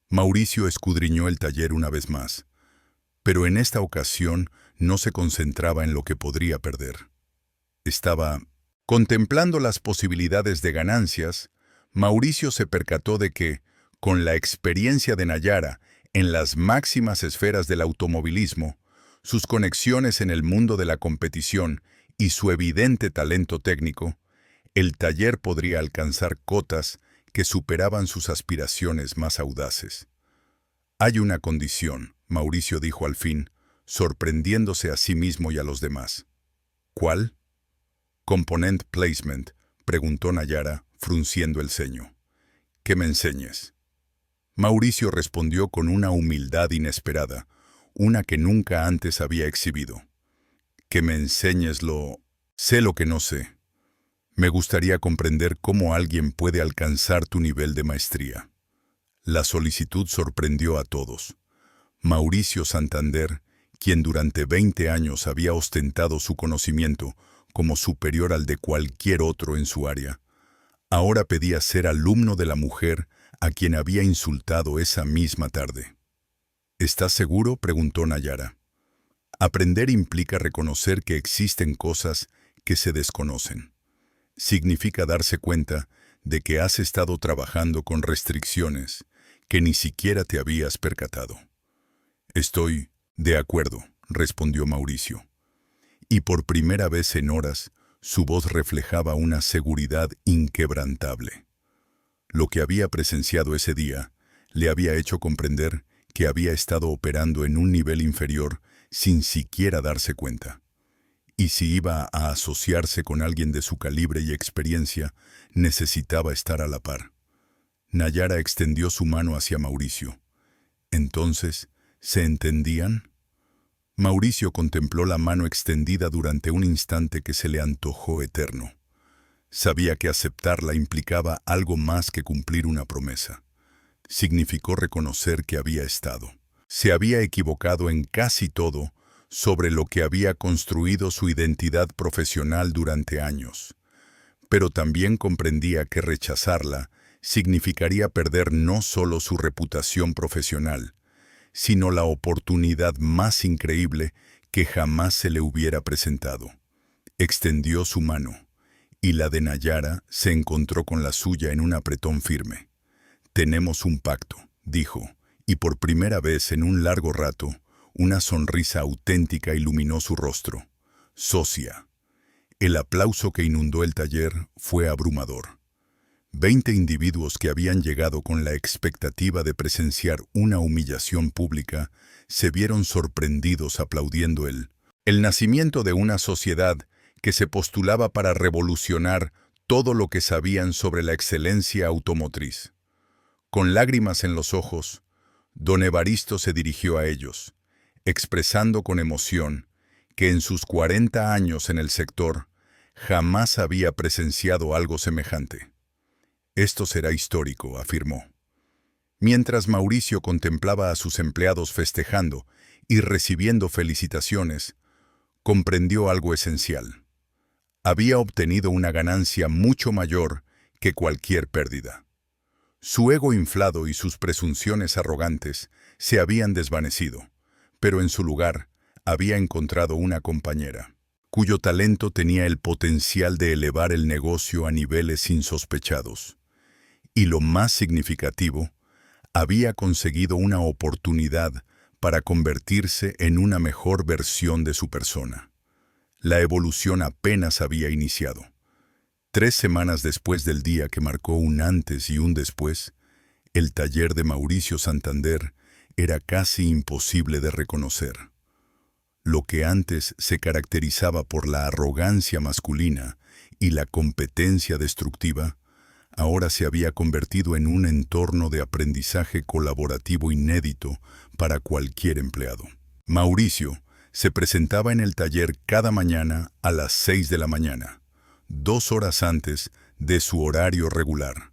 S1: Mauricio escudriñó el taller una vez más, pero en esta ocasión no se concentraba en lo que podría perder. Estaba contemplando las posibilidades de ganancias. Mauricio se percató de que, con la experiencia de Nayara en las máximas esferas del automovilismo, sus conexiones en el mundo de la competición y su evidente talento técnico, el taller podría alcanzar cotas que superaban sus aspiraciones más audaces. Hay una condición, Mauricio dijo al fin, sorprendiéndose a sí mismo y a los demás. ¿Cuál? Component placement, preguntó Nayara, frunciendo el ceño. Que me enseñes. Mauricio respondió con una humildad inesperada, una que nunca antes había exhibido. Que me enseñes sé lo que no sé. Me gustaría comprender cómo alguien puede alcanzar tu nivel de maestría. La solicitud sorprendió a todos. Mauricio Santander, quien durante 20 años había ostentado su conocimiento como superior al de cualquier otro en su área, ahora pedía ser alumno de la mujer a quien había insultado esa misma tarde. ¿Estás seguro?, preguntó Nayara. Aprender implica reconocer que existen cosas que se desconocen. Significa darse cuenta de que has estado trabajando con restricciones que ni siquiera te habías percatado. Estoy de acuerdo, respondió Mauricio. Y por primera vez en horas, su voz reflejaba una seguridad inquebrantable. Lo que había presenciado ese día le había hecho comprender que había estado operando en un nivel inferior sin siquiera darse cuenta. Y si iba a asociarse con alguien de su calibre y experiencia, necesitaba estar a la par. Nayara extendió su mano hacia Mauricio. Entonces, ¿se entendían? Mauricio contempló la mano extendida durante un instante que se le antojó eterno. Sabía que aceptarla implicaba algo más que cumplir una promesa. Significó reconocer que había estado. Se había equivocado en casi todo sobre lo que había construido su identidad profesional durante años. Pero también comprendía que rechazarla significaría perder no solo su reputación profesional, sino la oportunidad más increíble que jamás se le hubiera presentado. Extendió su mano, y la de Nayara se encontró con la suya en un apretón firme. «Tenemos un pacto», dijo, y por primera vez en un largo rato, una sonrisa auténtica iluminó su rostro. «Socia». El aplauso que inundó el taller fue abrumador. 20 individuos que habían llegado con la expectativa de presenciar una humillación pública se vieron sorprendidos aplaudiendo el nacimiento de una sociedad que se postulaba para revolucionar todo lo que sabían sobre la excelencia automotriz. Con lágrimas en los ojos, don Evaristo se dirigió a ellos, expresando con emoción que en sus 40 años en el sector jamás había presenciado algo semejante. «Esto será histórico», afirmó. Mientras Mauricio contemplaba a sus empleados festejando y recibiendo felicitaciones, comprendió algo esencial. Había obtenido una ganancia mucho mayor que cualquier pérdida. Su ego inflado y sus presunciones arrogantes se habían desvanecido, pero en su lugar había encontrado una compañera, cuyo talento tenía el potencial de elevar el negocio a niveles insospechados. Y lo más significativo, había conseguido una oportunidad para convertirse en una mejor versión de su persona. La evolución apenas había iniciado. 3 semanas después del día que marcó un antes y un después, el taller de Mauricio Santander era casi imposible de reconocer. Lo que antes se caracterizaba por la arrogancia masculina y la competencia destructiva, ahora se había convertido en un entorno de aprendizaje colaborativo inédito para cualquier empleado. Mauricio se presentaba en el taller cada mañana a las 6 de la mañana, 2 horas antes de su horario regular,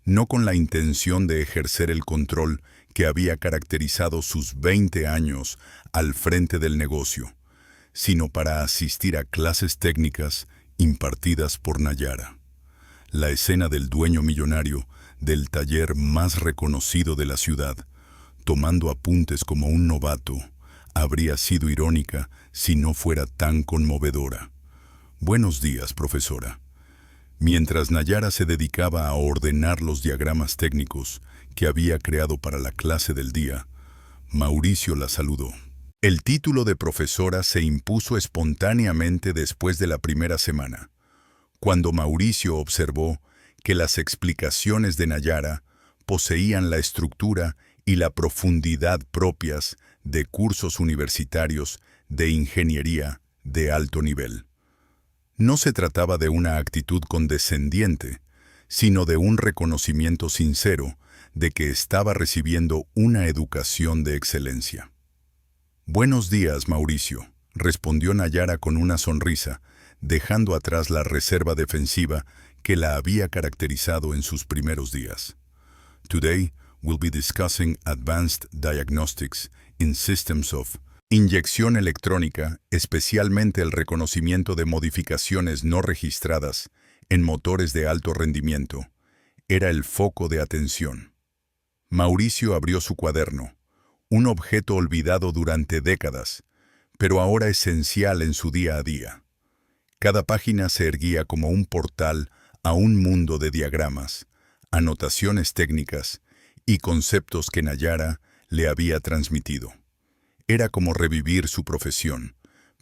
S1: no con la intención de ejercer el control que había caracterizado sus 20 años al frente del negocio, sino para asistir a clases técnicas impartidas por Nayara. La escena del dueño millonario del taller más reconocido de la ciudad, tomando apuntes como un novato, habría sido irónica si no fuera tan conmovedora. «Buenos días, profesora». Mientras Nayara se dedicaba a ordenar los diagramas técnicos que había creado para la clase del día, Mauricio la saludó. El título de profesora se impuso espontáneamente después de la primera semana, cuando Mauricio observó que las explicaciones de Nayara poseían la estructura y la profundidad propias de cursos universitarios de ingeniería de alto nivel. No se trataba de una actitud condescendiente, sino de un reconocimiento sincero de que estaba recibiendo una educación de excelencia. «Buenos días, Mauricio», respondió Nayara con una sonrisa, dejando atrás la reserva defensiva que la había caracterizado en sus primeros días. «Today, we'll be discussing advanced diagnostics in systems of inyección electrónica, especialmente el reconocimiento de modificaciones no registradas en motores de alto rendimiento, era el foco de atención». Mauricio abrió su cuaderno, un objeto olvidado durante décadas, pero ahora esencial en su día a día. Cada página se erguía como un portal a un mundo de diagramas, anotaciones técnicas y conceptos que Nayara le había transmitido. Era como revivir su profesión,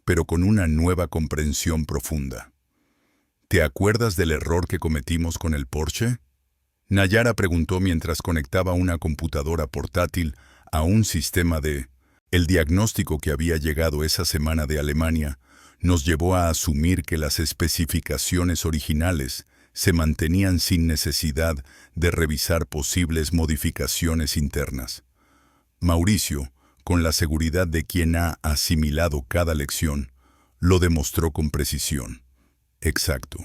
S1: pero con una nueva comprensión profunda. «¿Te acuerdas del error que cometimos con el Porsche?», Nayara preguntó mientras conectaba una computadora portátil a un sistema de... El diagnóstico que había llegado esa semana de Alemania nos llevó a asumir que las especificaciones originales se mantenían sin necesidad de revisar posibles modificaciones internas. Mauricio, con la seguridad de quien ha asimilado cada lección, lo demostró con precisión. Exacto.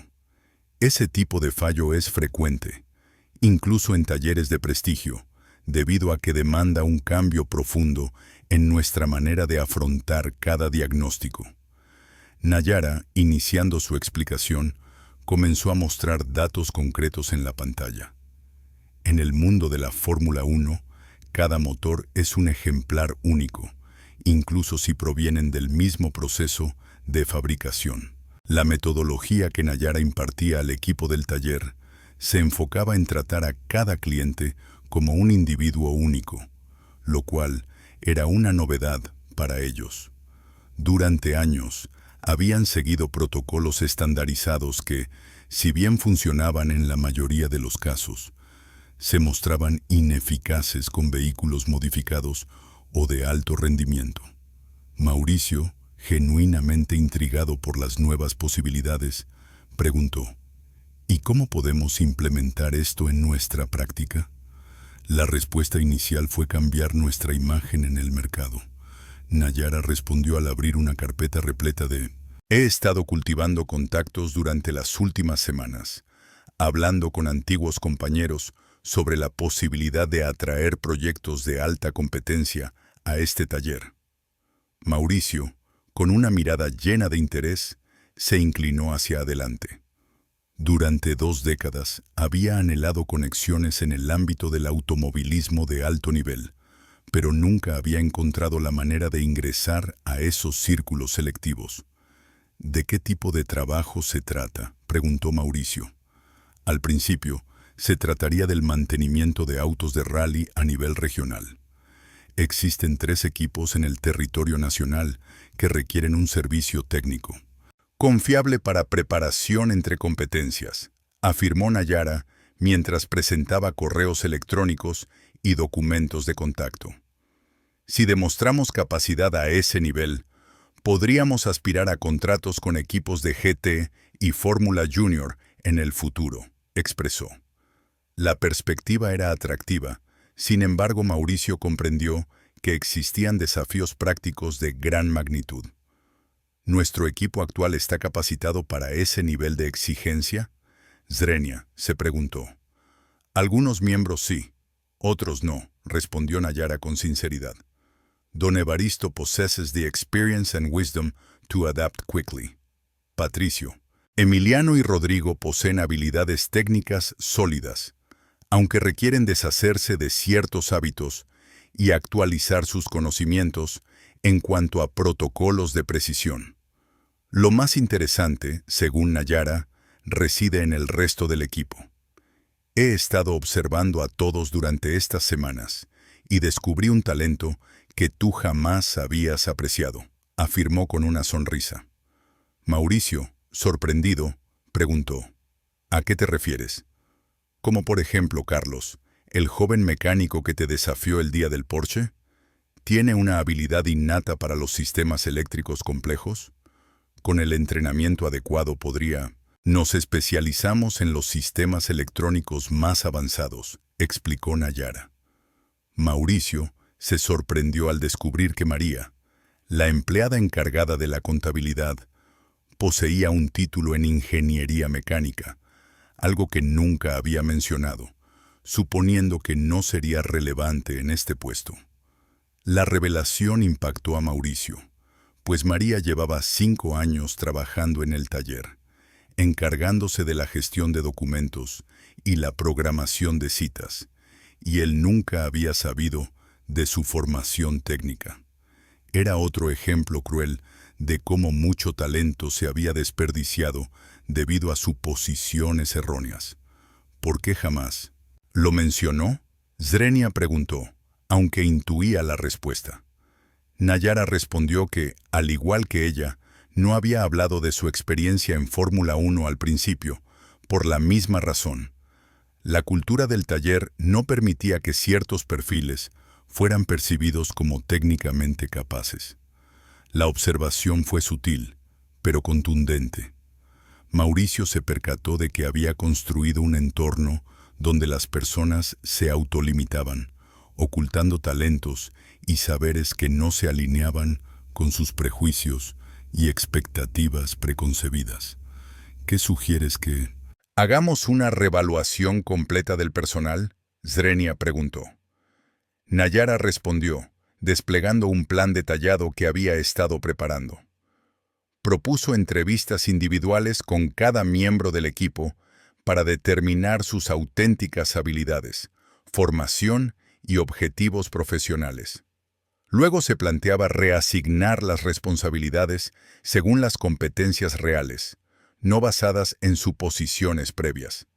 S1: Ese tipo de fallo es frecuente, incluso en talleres de prestigio, debido a que demanda un cambio profundo en nuestra manera de afrontar cada diagnóstico. Nayara, iniciando su explicación, comenzó a mostrar datos concretos en la pantalla. En el mundo de la Fórmula 1, cada motor es un ejemplar único, incluso si provienen del mismo proceso de fabricación. La metodología que Nayara impartía al equipo del taller se enfocaba en tratar a cada cliente como un individuo único, lo cual era una novedad para ellos. Durante años, habían seguido protocolos estandarizados que, si bien funcionaban en la mayoría de los casos, se mostraban ineficaces con vehículos modificados o de alto rendimiento. Mauricio, genuinamente intrigado por las nuevas posibilidades, preguntó: ¿y cómo podemos implementar esto en nuestra práctica? La respuesta inicial fue cambiar nuestra imagen en el mercado. Nayara respondió al abrir una carpeta repleta de: he estado cultivando contactos durante las últimas semanas, hablando con antiguos compañeros sobre la posibilidad de atraer proyectos de alta competencia a este taller. Mauricio, con una mirada llena de interés, se inclinó hacia adelante. Durante 2 décadas había anhelado conexiones en el ámbito del automovilismo de alto nivel, pero nunca había encontrado la manera de ingresar a esos círculos selectivos. ¿De qué tipo de trabajo se trata?, preguntó Mauricio. Al principio, se trataría del mantenimiento de autos de rally a nivel regional. Existen 3 equipos en el territorio nacional que requieren un servicio técnico confiable para preparación entre competencias, afirmó Nayara mientras presentaba correos electrónicos y documentos de contacto. Si demostramos capacidad a ese nivel, podríamos aspirar a contratos con equipos de GT y Fórmula Junior en el futuro, expresó. La perspectiva era atractiva, sin embargo Mauricio comprendió que existían desafíos prácticos de gran magnitud. ¿Nuestro equipo actual está capacitado para ese nivel de exigencia?, Zrenia se preguntó. Algunos miembros sí, otros no, respondió Nayara con sinceridad. Don Evaristo possesses the experience and wisdom to adapt quickly. Patricio. Emiliano y Rodrigo poseen habilidades técnicas sólidas, aunque requieren deshacerse de ciertos hábitos y actualizar sus conocimientos en cuanto a protocolos de precisión. Lo más interesante, según Nayara, reside en el resto del equipo. He estado observando a todos durante estas semanas y descubrí un talento que tú jamás habías apreciado, afirmó con una sonrisa. Mauricio, sorprendido, preguntó: ¿a qué te refieres? Como por ejemplo, Carlos, el joven mecánico que te desafió el día del Porsche, ¿tiene una habilidad innata para los sistemas eléctricos complejos? Con el entrenamiento adecuado podría... Nos especializamos en los sistemas electrónicos más avanzados, explicó Nayara. Mauricio se sorprendió al descubrir que María, la empleada encargada de la contabilidad, poseía un título en ingeniería mecánica, algo que nunca había mencionado, suponiendo que no sería relevante en este puesto. La revelación impactó a Mauricio, pues María llevaba 5 años trabajando en el taller, encargándose de la gestión de documentos y la programación de citas, y él nunca había sabido de su formación técnica. Era otro ejemplo cruel de cómo mucho talento se había desperdiciado debido a suposiciones erróneas. ¿Por qué jamás? ¿Lo mencionó?, Zrenia preguntó, aunque intuía la respuesta. Nayara respondió que, al igual que ella, no había hablado de su experiencia en Fórmula 1 al principio, por la misma razón. La cultura del taller no permitía que ciertos perfiles fueran percibidos como técnicamente capaces. La observación fue sutil, pero contundente. Mauricio se percató de que había construido un entorno donde las personas se autolimitaban, ocultando talentos y saberes que no se alineaban con sus prejuicios y expectativas preconcebidas. ¿Qué sugieres que... ¿Hagamos una revaluación completa del personal?, Zrenia preguntó. Nayara respondió, desplegando un plan detallado que había estado preparando. Propuso entrevistas individuales con cada miembro del equipo para determinar sus auténticas habilidades, formación y objetivos profesionales. Luego se planteaba reasignar las responsabilidades según las competencias reales, no basadas en suposiciones previas.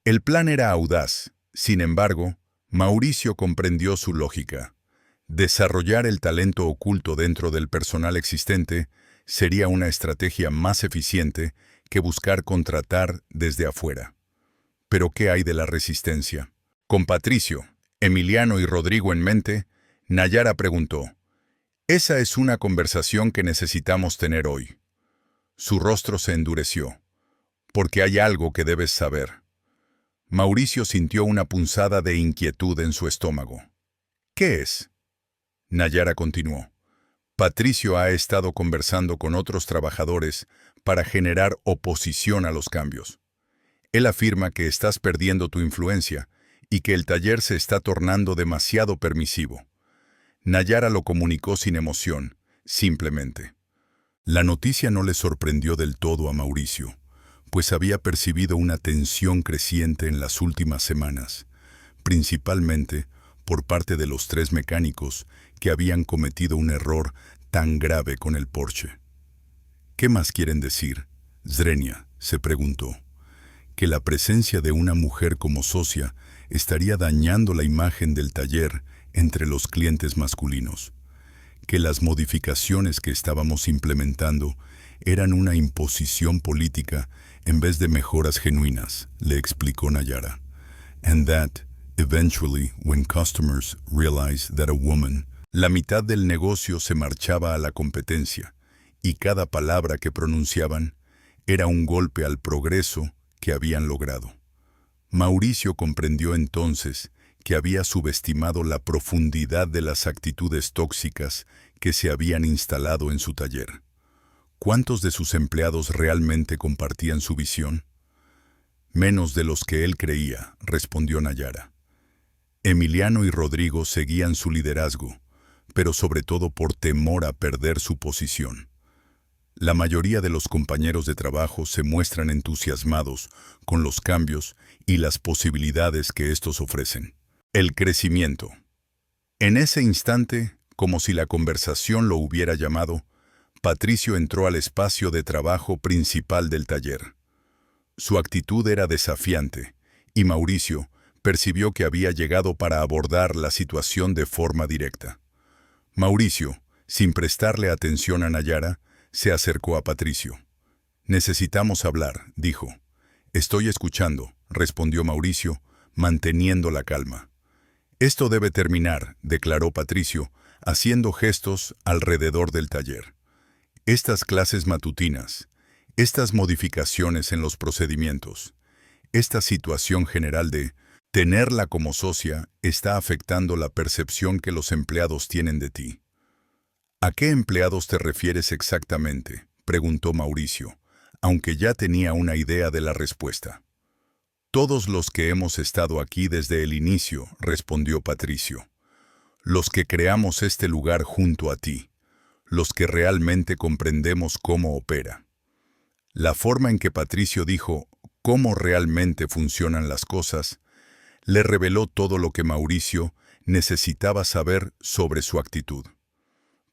S1: El plan era audaz, sin embargo, Mauricio comprendió su lógica. Desarrollar el talento oculto dentro del personal existente sería una estrategia más eficiente que buscar contratar desde afuera. ¿Pero qué hay de la resistencia? Con Patricio, Emiliano y Rodrigo en mente, Nayara preguntó: «Esa es una conversación que necesitamos tener hoy». Su rostro se endureció. «Porque hay algo que debes saber». Mauricio sintió una punzada de inquietud en su estómago. «¿Qué es?». Nayara continuó: «Patricio ha estado conversando con otros trabajadores para generar oposición a los cambios. Él afirma que estás perdiendo tu influencia y que el taller se está tornando demasiado permisivo». Nayara lo comunicó sin emoción, simplemente. La noticia no le sorprendió del todo a Mauricio, pues había percibido una tensión creciente en las últimas semanas, principalmente por parte de los 3 mecánicos que habían cometido un error tan grave con el Porsche. «¿Qué más quieren decir?», Zrenia se preguntó. «¿Que la presencia de una mujer como socia estaría dañando la imagen del taller entre los clientes masculinos? ¿Que las modificaciones que estábamos implementando eran una imposición política en vez de mejoras genuinas?», le explicó Nayara. «And that, eventually, when customers realize that a woman…». La mitad del negocio se marchaba a la competencia, y cada palabra que pronunciaban era un golpe al progreso que habían logrado. Mauricio comprendió entonces que había subestimado la profundidad de las actitudes tóxicas que se habían instalado en su taller. ¿Cuántos de sus empleados realmente compartían su visión? «Menos de los que él creía», respondió Nayara. Emiliano y Rodrigo seguían su liderazgo, pero sobre todo por temor a perder su posición. La mayoría de los compañeros de trabajo se muestran entusiasmados con los cambios y las posibilidades que estos ofrecen. El crecimiento. En ese instante, como si la conversación lo hubiera llamado, Patricio entró al espacio de trabajo principal del taller. Su actitud era desafiante, y Mauricio percibió que había llegado para abordar la situación de forma directa. Mauricio, sin prestarle atención a Nayara, se acercó a Patricio. «Necesitamos hablar», dijo. «Estoy escuchando», respondió Mauricio, manteniendo la calma. «Esto debe terminar», declaró Patricio, haciendo gestos alrededor del taller. «Estas clases matutinas, estas modificaciones en los procedimientos, esta situación general de tenerla como socia está afectando la percepción que los empleados tienen de ti». «¿A qué empleados te refieres exactamente?», preguntó Mauricio, aunque ya tenía una idea de la respuesta. «Todos los que hemos estado aquí desde el inicio», respondió Patricio. «Los que creamos este lugar junto a ti, los que realmente comprendemos cómo opera». La forma en que Patricio dijo cómo realmente funcionan las cosas le reveló todo lo que Mauricio necesitaba saber sobre su actitud.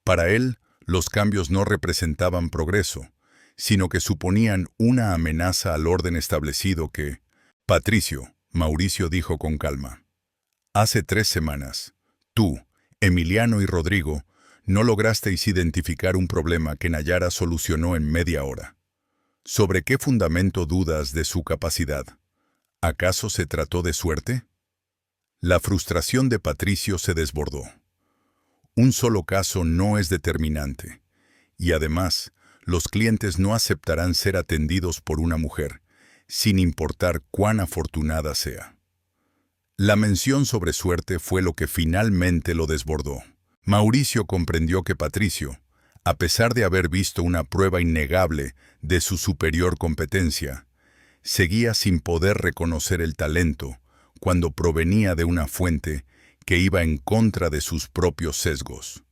S1: Para él, los cambios no representaban progreso, sino que suponían una amenaza al orden establecido que… «Patricio», Mauricio dijo con calma, «hace 3 semanas, tú, Emiliano y Rodrigo, no lograsteis identificar un problema que Nayara solucionó en media hora. ¿Sobre qué fundamento dudas de su capacidad? ¿Acaso se trató de suerte?». La frustración de Patricio se desbordó. Un solo caso no es determinante, y además, los clientes no aceptarán ser atendidos por una mujer, sin importar cuán afortunada sea. La mención sobre suerte fue lo que finalmente lo desbordó. Mauricio comprendió que Patricio, a pesar de haber visto una prueba innegable de su superior competencia, seguía sin poder reconocer el talento cuando provenía de una fuente que iba en contra de sus propios sesgos.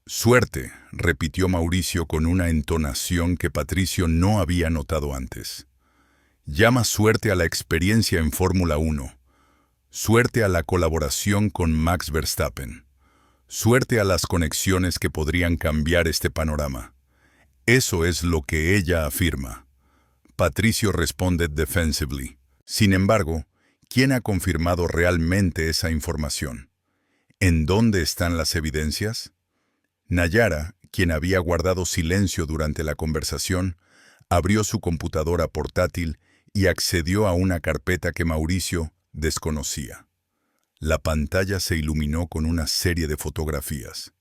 S1: «Suerte», repitió Mauricio con una entonación que Patricio no había notado antes. «Llama suerte a la experiencia en Fórmula 1, suerte a la colaboración con Max Verstappen, Suerte a las conexiones que podrían cambiar este panorama. Eso es lo que ella afirma. Patricio responde defensively. Sin embargo, ¿quién ha confirmado realmente esa información? ¿En dónde están las evidencias? Nayara, quien había guardado silencio durante la conversación, abrió su computadora portátil y accedió a una carpeta que Mauricio desconocía. La pantalla se iluminó con una serie de fotografías.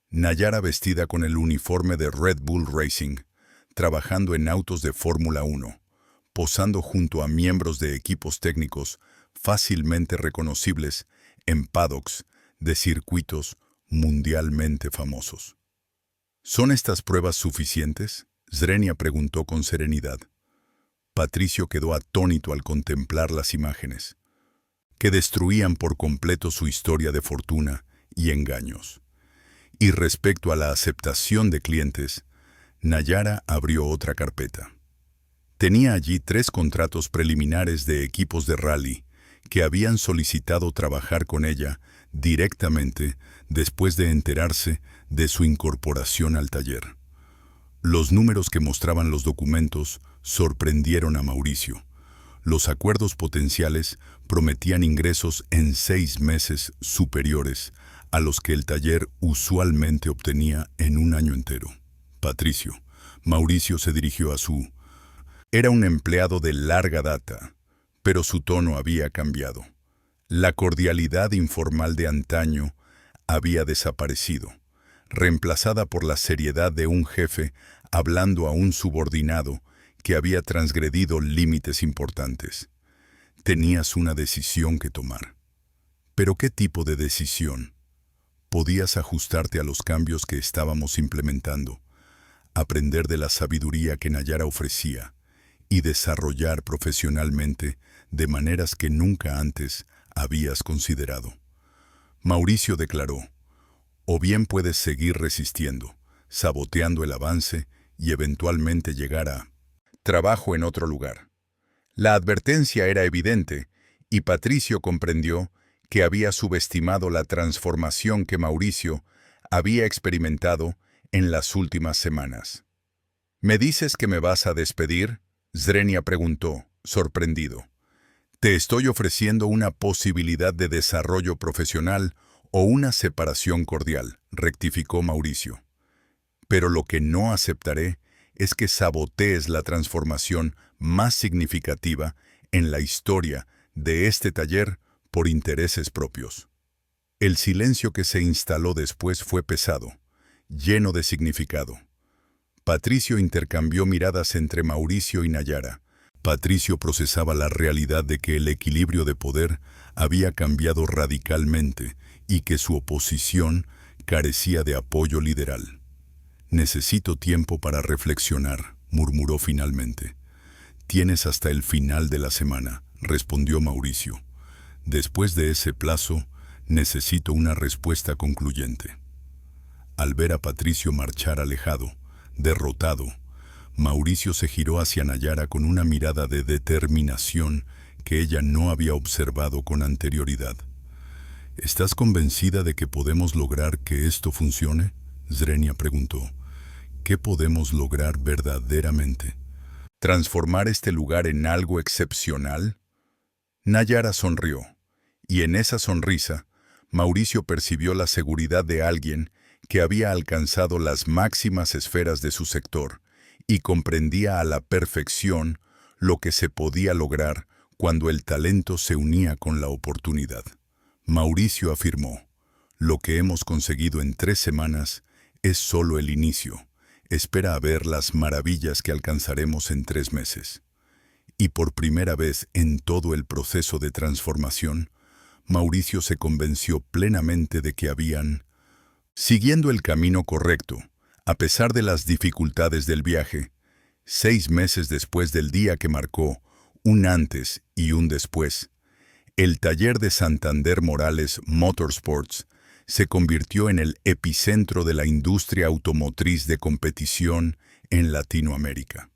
S1: Nayara vestida con el uniforme de Red Bull Racing, trabajando en autos de Fórmula 1, posando junto a miembros de equipos técnicos fácilmente reconocibles en paddocks de circuitos mundialmente famosos. ¿Son estas pruebas suficientes?, Zrenia preguntó con serenidad. Patricio quedó atónito al contemplar las imágenes, que destruían por completo su historia de fortuna y engaños. Y respecto a la aceptación de clientes, Nayara abrió otra carpeta. Tenía allí 3 contratos preliminares de equipos de rally que habían solicitado trabajar con ella directamente después de enterarse de su incorporación al taller. Los números que mostraban los documentos sorprendieron a Mauricio. Los acuerdos potenciales prometían ingresos en 6 meses superiores a los que el taller usualmente obtenía en un año entero. Patricio, Mauricio se dirigió a su... Era un empleado de larga data, pero su tono había cambiado. La cordialidad informal de antaño había desaparecido, reemplazada por la seriedad de un jefe hablando a un subordinado que había transgredido límites importantes. Tenías una decisión que tomar. ¿Pero qué tipo de decisión? Podías ajustarte a los cambios que estábamos implementando, aprender de la sabiduría que Nayara ofrecía y desarrollar profesionalmente de maneras que nunca antes habías considerado. Mauricio declaró, o bien puedes seguir resistiendo, saboteando el avance y eventualmente llegar a trabajo en otro lugar. La advertencia era evidente y Patricio comprendió que había subestimado la transformación que Mauricio había experimentado en las últimas semanas. ¿Me dices que me vas a despedir?, Zrenia preguntó, sorprendido. Te estoy ofreciendo una posibilidad de desarrollo profesional o una separación cordial, rectificó Mauricio. Pero lo que no aceptaré es que sabotees la transformación más significativa en la historia de este taller por intereses propios. El silencio que se instaló después fue pesado, lleno de significado. Patricio intercambió miradas entre Mauricio y Nayara. Patricio procesaba la realidad de que el equilibrio de poder había cambiado radicalmente y que su oposición carecía de apoyo lideral. Necesito tiempo para reflexionar, murmuró finalmente. Tienes hasta el final de la semana, respondió Mauricio. Después de ese plazo, necesito una respuesta concluyente. Al ver a Patricio marchar alejado, derrotado, Mauricio se giró hacia Nayara con una mirada de determinación que ella no había observado con anterioridad. ¿Estás convencida de que podemos lograr que esto funcione?, Zrenia preguntó. ¿Qué podemos lograr verdaderamente? ¿Transformar este lugar en algo excepcional? Nayara sonrió, y en esa sonrisa, Mauricio percibió la seguridad de alguien que había alcanzado las máximas esferas de su sector y comprendía a la perfección lo que se podía lograr cuando el talento se unía con la oportunidad. Mauricio afirmó, lo que hemos conseguido en 3 semanas es solo el inicio. Espera a ver las maravillas que alcanzaremos en 3 meses. Y por primera vez en todo el proceso de transformación, Mauricio se convenció plenamente de que habían, siguiendo el camino correcto, a pesar de las dificultades del viaje, 6 meses después del día que marcó un antes y un después, el taller de Santander Morales Motorsports se convirtió en el epicentro de la industria automotriz de competición en Latinoamérica.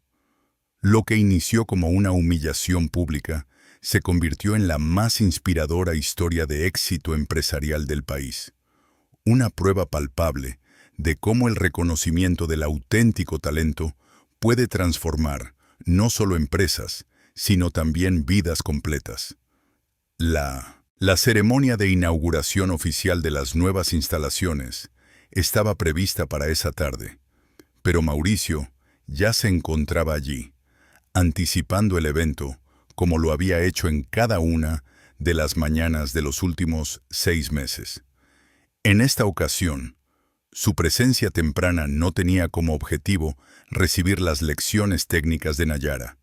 S1: Lo que inició como una humillación pública se convirtió en la más inspiradora historia de éxito empresarial del país. una prueba palpable de cómo el reconocimiento del auténtico talento puede transformar no solo empresas, sino también vidas completas. La ceremonia de inauguración oficial de las nuevas instalaciones estaba prevista para esa tarde, pero Mauricio ya se encontraba allí, anticipando el evento como lo había hecho en cada una de las mañanas de los últimos 6 meses. En esta ocasión, su presencia temprana no tenía como objetivo recibir las lecciones técnicas de Nayara,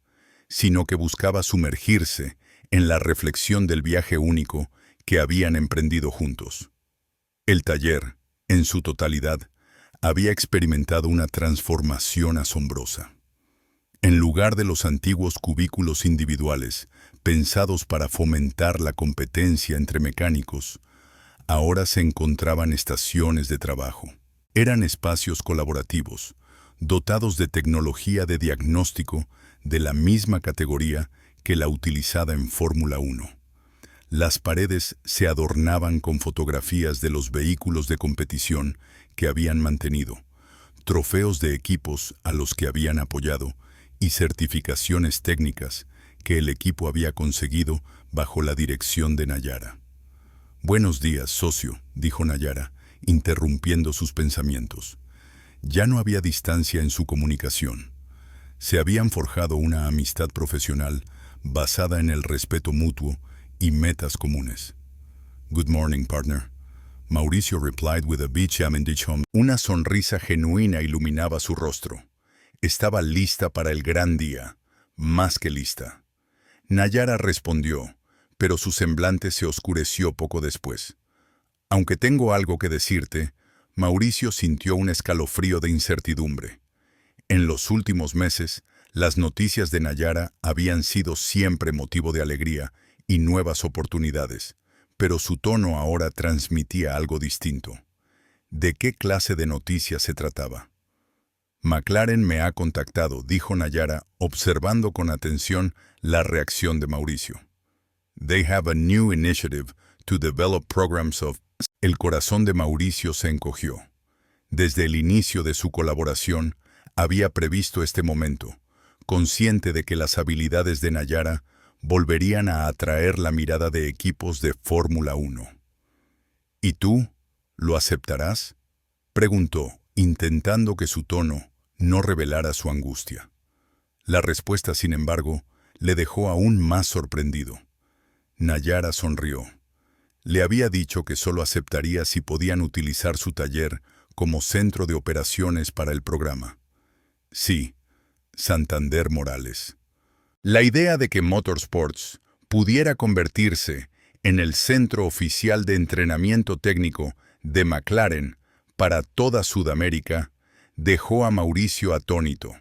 S1: sino que buscaba sumergirse en la reflexión del viaje único que habían emprendido juntos. El taller, en su totalidad, había experimentado una transformación asombrosa. En lugar de los antiguos cubículos individuales, pensados para fomentar la competencia entre mecánicos, ahora se encontraban estaciones de trabajo. Eran espacios colaborativos, dotados de tecnología de diagnóstico de la misma categoría que la utilizada en Fórmula 1. Las paredes se adornaban con fotografías de los vehículos de competición que habían mantenido, trofeos de equipos a los que habían apoyado y certificaciones técnicas que el equipo había conseguido bajo la dirección de Nayara. «Buenos días, socio», dijo Nayara, interrumpiendo sus pensamientos. Ya no había distancia en su comunicación. Se habían forjado una amistad profesional basada en el respeto mutuo y metas comunes. «Good morning, partner», Mauricio replied with a beach home. Una sonrisa genuina iluminaba su rostro. Estaba lista para el gran día, más que lista. Nayara respondió, pero su semblante se oscureció poco después. «Aunque tengo algo que decirte», Mauricio sintió un escalofrío de incertidumbre. En los últimos meses, las noticias de Nayara habían sido siempre motivo de alegría y nuevas oportunidades, pero su tono ahora transmitía algo distinto. ¿De qué clase de noticias se trataba? «McLaren me ha contactado», dijo Nayara, observando con atención la reacción de Mauricio. «They have a new initiative to develop programs of...». El corazón de Mauricio se encogió. Desde el inicio de su colaboración, había previsto este momento, consciente de que las habilidades de Nayara volverían a atraer la mirada de equipos de Fórmula 1. «¿Y tú? ¿Lo aceptarás?», preguntó, intentando que su tono no revelara su angustia. La respuesta, sin embargo, le dejó aún más sorprendido. Nayara sonrió. Le había dicho que solo aceptaría si podían utilizar su taller como centro de operaciones para el programa. Sí, Santander Morales. La idea de que Motorsports pudiera convertirse en el centro oficial de entrenamiento técnico de McLaren para toda Sudamérica dejó a Mauricio atónito.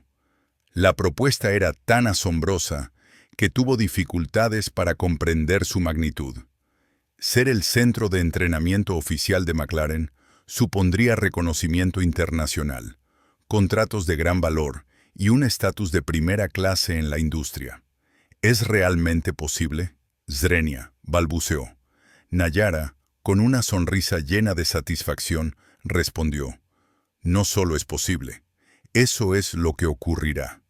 S1: La propuesta era tan asombrosa que tuvo dificultades para comprender su magnitud. Ser el centro de entrenamiento oficial de McLaren supondría reconocimiento internacional, contratos de gran valor y un estatus de primera clase en la industria. ¿Es realmente posible?, Zrenia balbuceó. Nayara, con una sonrisa llena de satisfacción, respondió: «No solo es posible, eso es lo que ocurrirá.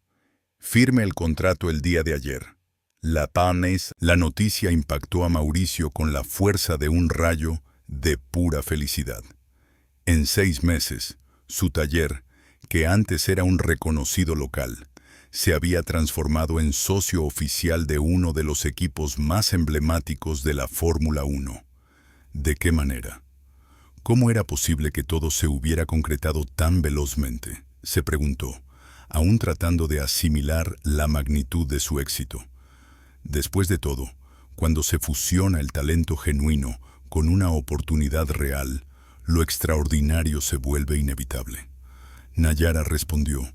S1: Firme el contrato el día de ayer». La noticia impactó a Mauricio con la fuerza de un rayo de pura felicidad. En 6 meses, su taller, que antes era un reconocido local, se había transformado en socio oficial de uno de los equipos más emblemáticos de la Fórmula 1. ¿De qué manera? ¿Cómo era posible que todo se hubiera concretado tan velozmente?, se preguntó, aún tratando de asimilar la magnitud de su éxito. Después de todo, cuando se fusiona el talento genuino con una oportunidad real, lo extraordinario se vuelve inevitable. Nayara respondió: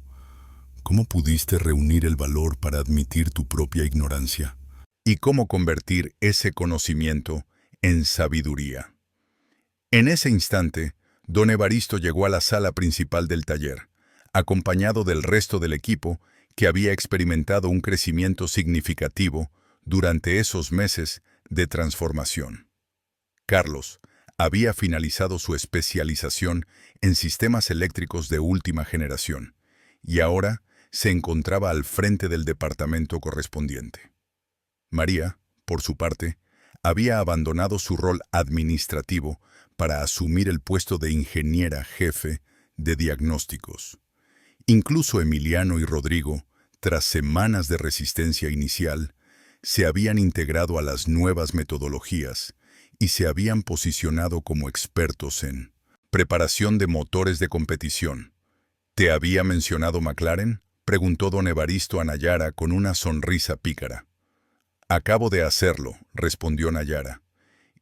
S1: «¿Cómo pudiste reunir el valor para admitir tu propia ignorancia? ¿Y cómo convertir ese conocimiento en sabiduría?». En ese instante, don Evaristo llegó a la sala principal del taller, acompañado del resto del equipo que había experimentado un crecimiento significativo durante esos meses de transformación. «Carlos, Había finalizado su especialización en sistemas eléctricos de última generación y ahora se encontraba al frente del departamento correspondiente. María, por su parte, había abandonado su rol administrativo para asumir el puesto de ingeniera jefe de diagnósticos. Incluso Emiliano y Rodrigo, tras semanas de resistencia inicial, se habían integrado a las nuevas metodologías y se habían posicionado como expertos en preparación de motores de competición. ¿Te había mencionado McLaren?, preguntó don Evaristo a Nayara con una sonrisa pícara. Acabo de hacerlo, respondió Nayara.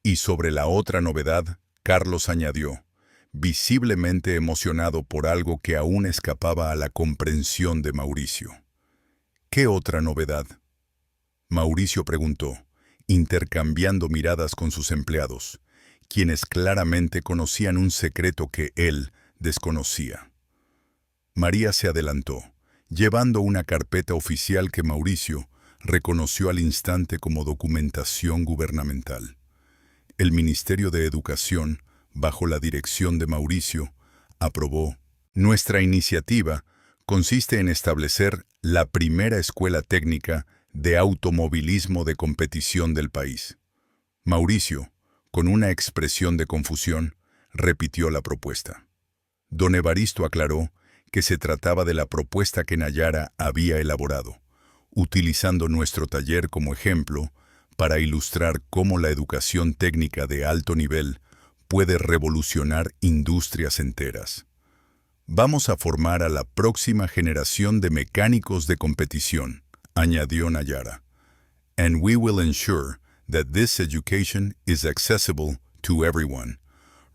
S1: Y sobre la otra novedad, Carlos añadió, visiblemente emocionado por algo que aún escapaba a la comprensión de Mauricio. ¿Qué otra novedad?, Mauricio preguntó, intercambiando miradas con sus empleados, quienes claramente conocían un secreto que él desconocía. María se adelantó, llevando una carpeta oficial que Mauricio reconoció al instante como documentación gubernamental. El Ministerio de Educación, bajo la dirección de Mauricio, aprobó. Nuestra iniciativa consiste en establecer la primera escuela técnica de automovilismo de competición del país. Mauricio, con una expresión de confusión, repitió la propuesta. Don Evaristo aclaró que se trataba de la propuesta que Nayara había elaborado, utilizando nuestro taller como ejemplo para ilustrar cómo la educación técnica de alto nivel puede revolucionar industrias enteras. Vamos a formar a la próxima generación de mecánicos de competición, añadió Nayara. And we will ensure that this education is accessible to everyone,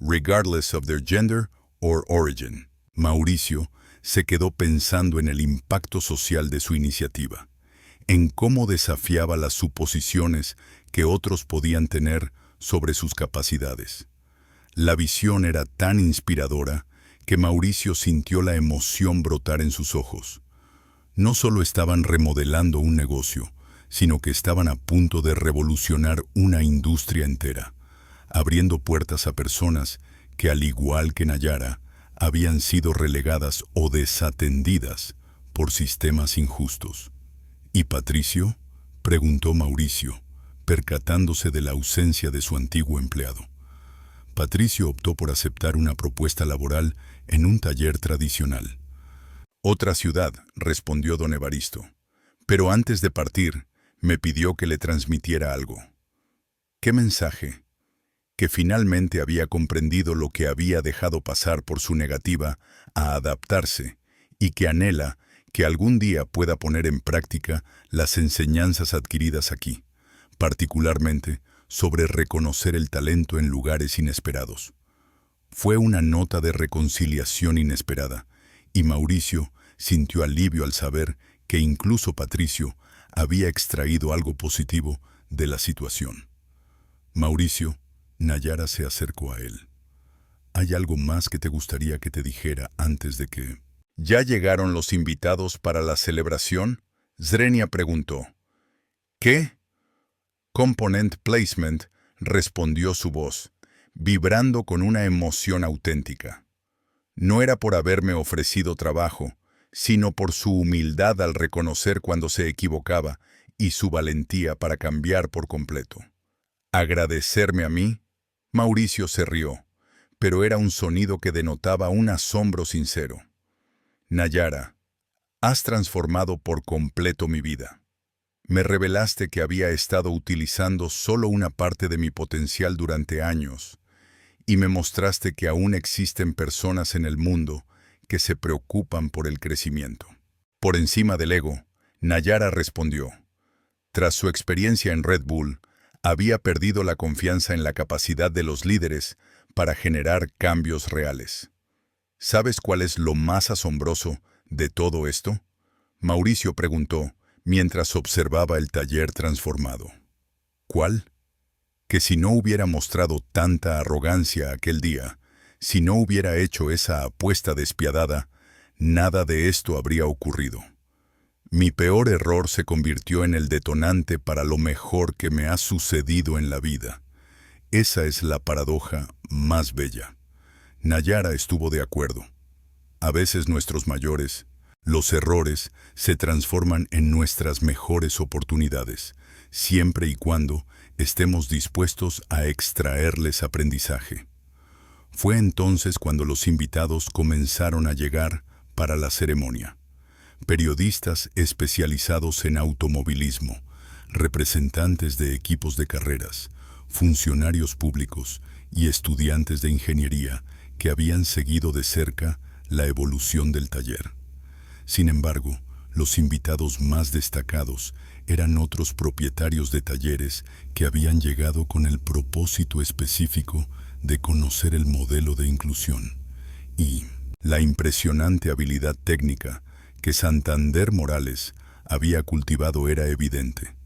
S1: regardless of their gender or origin. Mauricio se quedó pensando en el impacto social de su iniciativa, en cómo desafiaba las suposiciones que otros podían tener sobre sus capacidades. La visión era tan inspiradora que Mauricio sintió la emoción brotar en sus ojos. No solo estaban remodelando un negocio, sino que estaban a punto de revolucionar una industria entera, abriendo puertas a personas que, al igual que Nayara, habían sido relegadas o desatendidas por sistemas injustos. ¿Y Patricio?, preguntó Mauricio, percatándose de la ausencia de su antiguo empleado. Patricio optó por aceptar una propuesta laboral en un taller tradicional. Otra ciudad, respondió don Evaristo, pero antes de partir, me pidió que le transmitiera algo. ¿Qué mensaje? Que finalmente había comprendido lo que había dejado pasar por su negativa a adaptarse y que anhela que algún día pueda poner en práctica las enseñanzas adquiridas aquí, particularmente sobre reconocer el talento en lugares inesperados. Fue una nota de reconciliación inesperada, y Mauricio sintió alivio al saber que incluso Patricio había extraído algo positivo de la situación. Mauricio, Nayara se acercó a él. ¿Hay algo más que te gustaría que te dijera antes de que...? ¿Ya llegaron los invitados para la celebración?, Zrenia preguntó. ¿Qué? Component Placement, respondió su voz, vibrando con una emoción auténtica. No era por haberme ofrecido trabajo, sino por su humildad al reconocer cuando se equivocaba y su valentía para cambiar por completo. ¿Agradecerme a mí? Mauricio se rió, pero era un sonido que denotaba un asombro sincero. Nayara, has transformado por completo mi vida. Me revelaste que había estado utilizando solo una parte de mi potencial durante años, y me mostraste que aún existen personas en el mundo que se preocupan por el crecimiento. Por encima del ego, Nayara respondió. Tras su experiencia en Red Bull, había perdido la confianza en la capacidad de los líderes para generar cambios reales. ¿Sabes cuál es lo más asombroso de todo esto?, Mauricio preguntó mientras observaba el taller transformado. ¿Cuál? Que si no hubiera mostrado tanta arrogancia aquel día, si no hubiera hecho esa apuesta despiadada, nada de esto habría ocurrido. Mi peor error se convirtió en el detonante para lo mejor que me ha sucedido en la vida, Esa es la paradoja más bella. Nayara estuvo de acuerdo. A veces nuestros mayores, los errores, se transforman en nuestras mejores oportunidades, siempre y cuando estemos dispuestos a extraerles aprendizaje. Fue entonces cuando los invitados comenzaron a llegar para la ceremonia. Periodistas especializados en automovilismo, representantes de equipos de carreras, funcionarios públicos y estudiantes de ingeniería que habían seguido de cerca la evolución del taller. Sin embargo, los invitados más destacados eran otros propietarios de talleres que habían llegado con el propósito específico de conocer el modelo de inclusión y la impresionante habilidad técnica que Santander Morales había cultivado era evidente.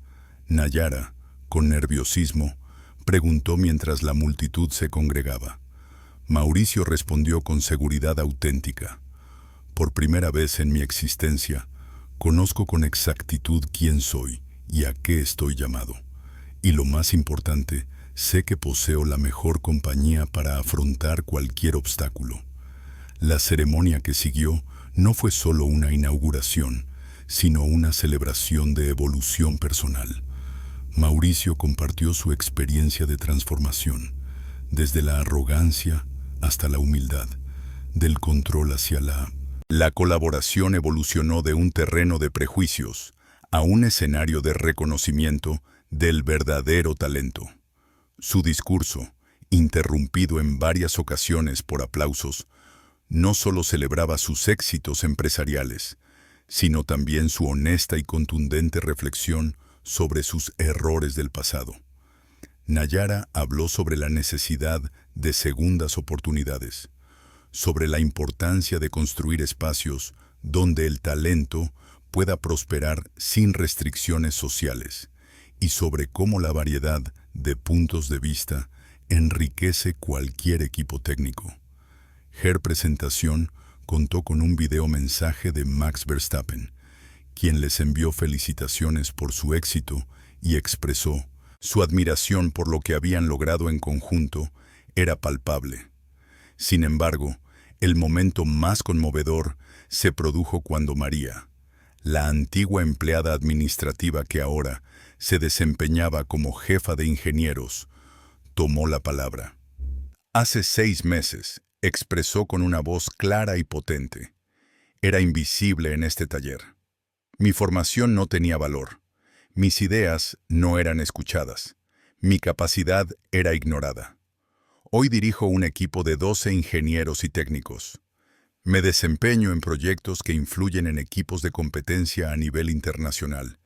S1: Nayara, con nerviosismo, preguntó mientras la multitud se congregaba. Mauricio respondió con seguridad auténtica. Por primera vez en mi existencia, conozco con exactitud quién soy y a qué estoy llamado. Y lo más importante, sé que poseo la mejor compañía para afrontar cualquier obstáculo. La ceremonia que siguió no fue solo una inauguración, sino una celebración de evolución personal. Mauricio compartió su experiencia de transformación, desde la arrogancia hasta la humildad, del control hacia La colaboración evolucionó de un terreno de prejuicios a un escenario de reconocimiento del verdadero talento. Su discurso, interrumpido en varias ocasiones por aplausos, no solo celebraba sus éxitos empresariales, sino también su honesta y contundente reflexión sobre sus errores del pasado. Nayara habló sobre la necesidad de segundas oportunidades, sobre la importancia de construir espacios donde el talento pueda prosperar sin restricciones sociales, y sobre cómo la variedad de puntos de vista enriquece cualquier equipo técnico. Her presentación contó con un video mensaje de Max Verstappen, quien les envió felicitaciones por su éxito y expresó su admiración por lo que habían logrado en conjunto. Era palpable. Sin embargo, el momento más conmovedor se produjo cuando María, la antigua empleada administrativa que ahora se desempeñaba como jefa de ingenieros, tomó la palabra. Hace 6 meses, expresó con una voz clara y potente. Era invisible en este taller. Mi formación no tenía valor. Mis ideas no eran escuchadas. Mi capacidad era ignorada. Hoy dirijo un equipo de 12 ingenieros y técnicos. Me desempeño en proyectos que influyen en equipos de competencia a nivel internacional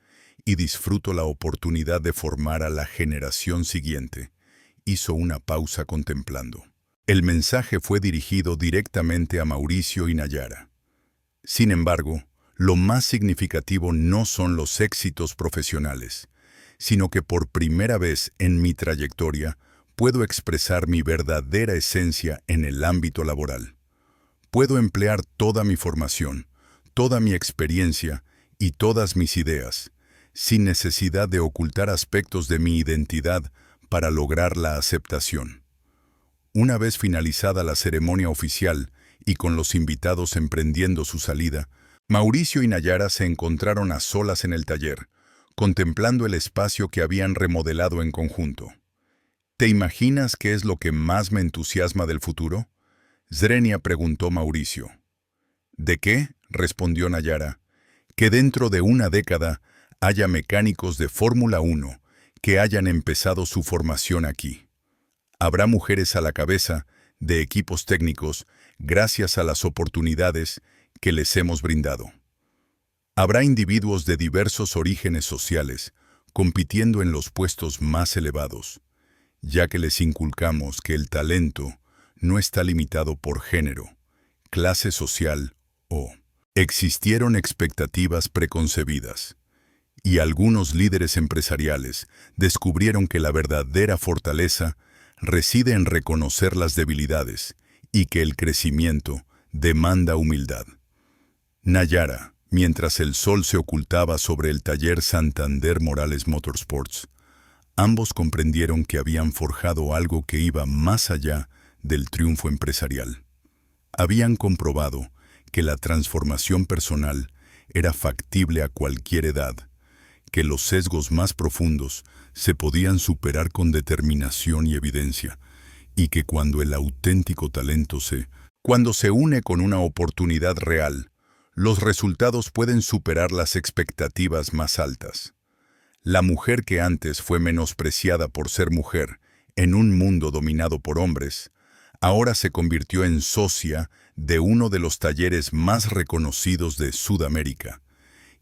S1: y disfruto la oportunidad de formar a la generación siguiente. Hizo una pausa contemplando. El mensaje fue dirigido directamente a Mauricio y Nayara. Sin embargo, lo más significativo no son los éxitos profesionales, sino que por primera vez en mi trayectoria puedo expresar mi verdadera esencia en el ámbito laboral. Puedo emplear toda mi formación, toda mi experiencia y todas mis ideas, sin necesidad de ocultar aspectos de mi identidad para lograr la aceptación. Una vez finalizada la ceremonia oficial y con los invitados emprendiendo su salida, Mauricio y Nayara se encontraron a solas en el taller, contemplando el espacio que habían remodelado en conjunto. ¿Te imaginas qué es lo que más me entusiasma del futuro?, Zrenia preguntó Mauricio. ¿De qué?, respondió Nayara. Que dentro de una década haya mecánicos de Fórmula 1 que hayan empezado su formación aquí. Habrá mujeres a la cabeza de equipos técnicos gracias a las oportunidades que les hemos brindado. Habrá individuos de diversos orígenes sociales compitiendo en los puestos más elevados, ya que les inculcamos que el talento no está limitado por género, clase social o existieron expectativas preconcebidas. Y algunos líderes empresariales descubrieron que la verdadera fortaleza reside en reconocer las debilidades y que el crecimiento demanda humildad. Nayara, mientras el sol se ocultaba sobre el taller Santander Morales Motorsports, Ambos comprendieron que habían forjado algo que iba más allá del triunfo empresarial. Habían comprobado que la transformación personal era factible a cualquier edad, que los sesgos más profundos se podían superar con determinación y evidencia, y que cuando el auténtico talento cuando se une con una oportunidad real, los resultados pueden superar las expectativas más altas. La mujer que antes fue menospreciada por ser mujer en un mundo dominado por hombres, ahora se convirtió en socia de uno de los talleres más reconocidos de Sudamérica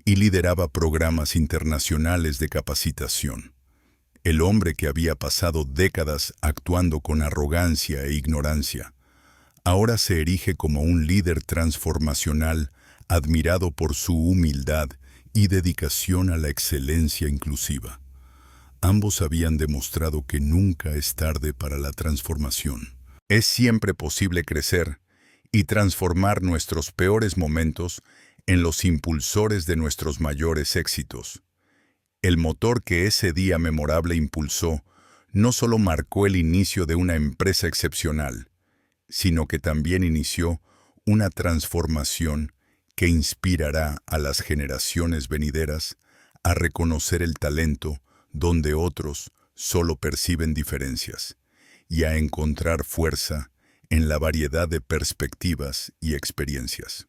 S1: y lideraba programas internacionales de capacitación. El hombre que había pasado décadas actuando con arrogancia e ignorancia, ahora se erige como un líder transformacional admirado por su humildad y dedicación a la excelencia inclusiva. Ambos habían demostrado que nunca es tarde para la transformación. Es siempre posible crecer y transformar nuestros peores momentos en los impulsores de nuestros mayores éxitos. El motor que ese día memorable impulsó no solo marcó el inicio de una empresa excepcional, sino que también inició una transformación que inspirará a las generaciones venideras a reconocer el talento donde otros solo perciben diferencias y a encontrar fuerza en la variedad de perspectivas y experiencias.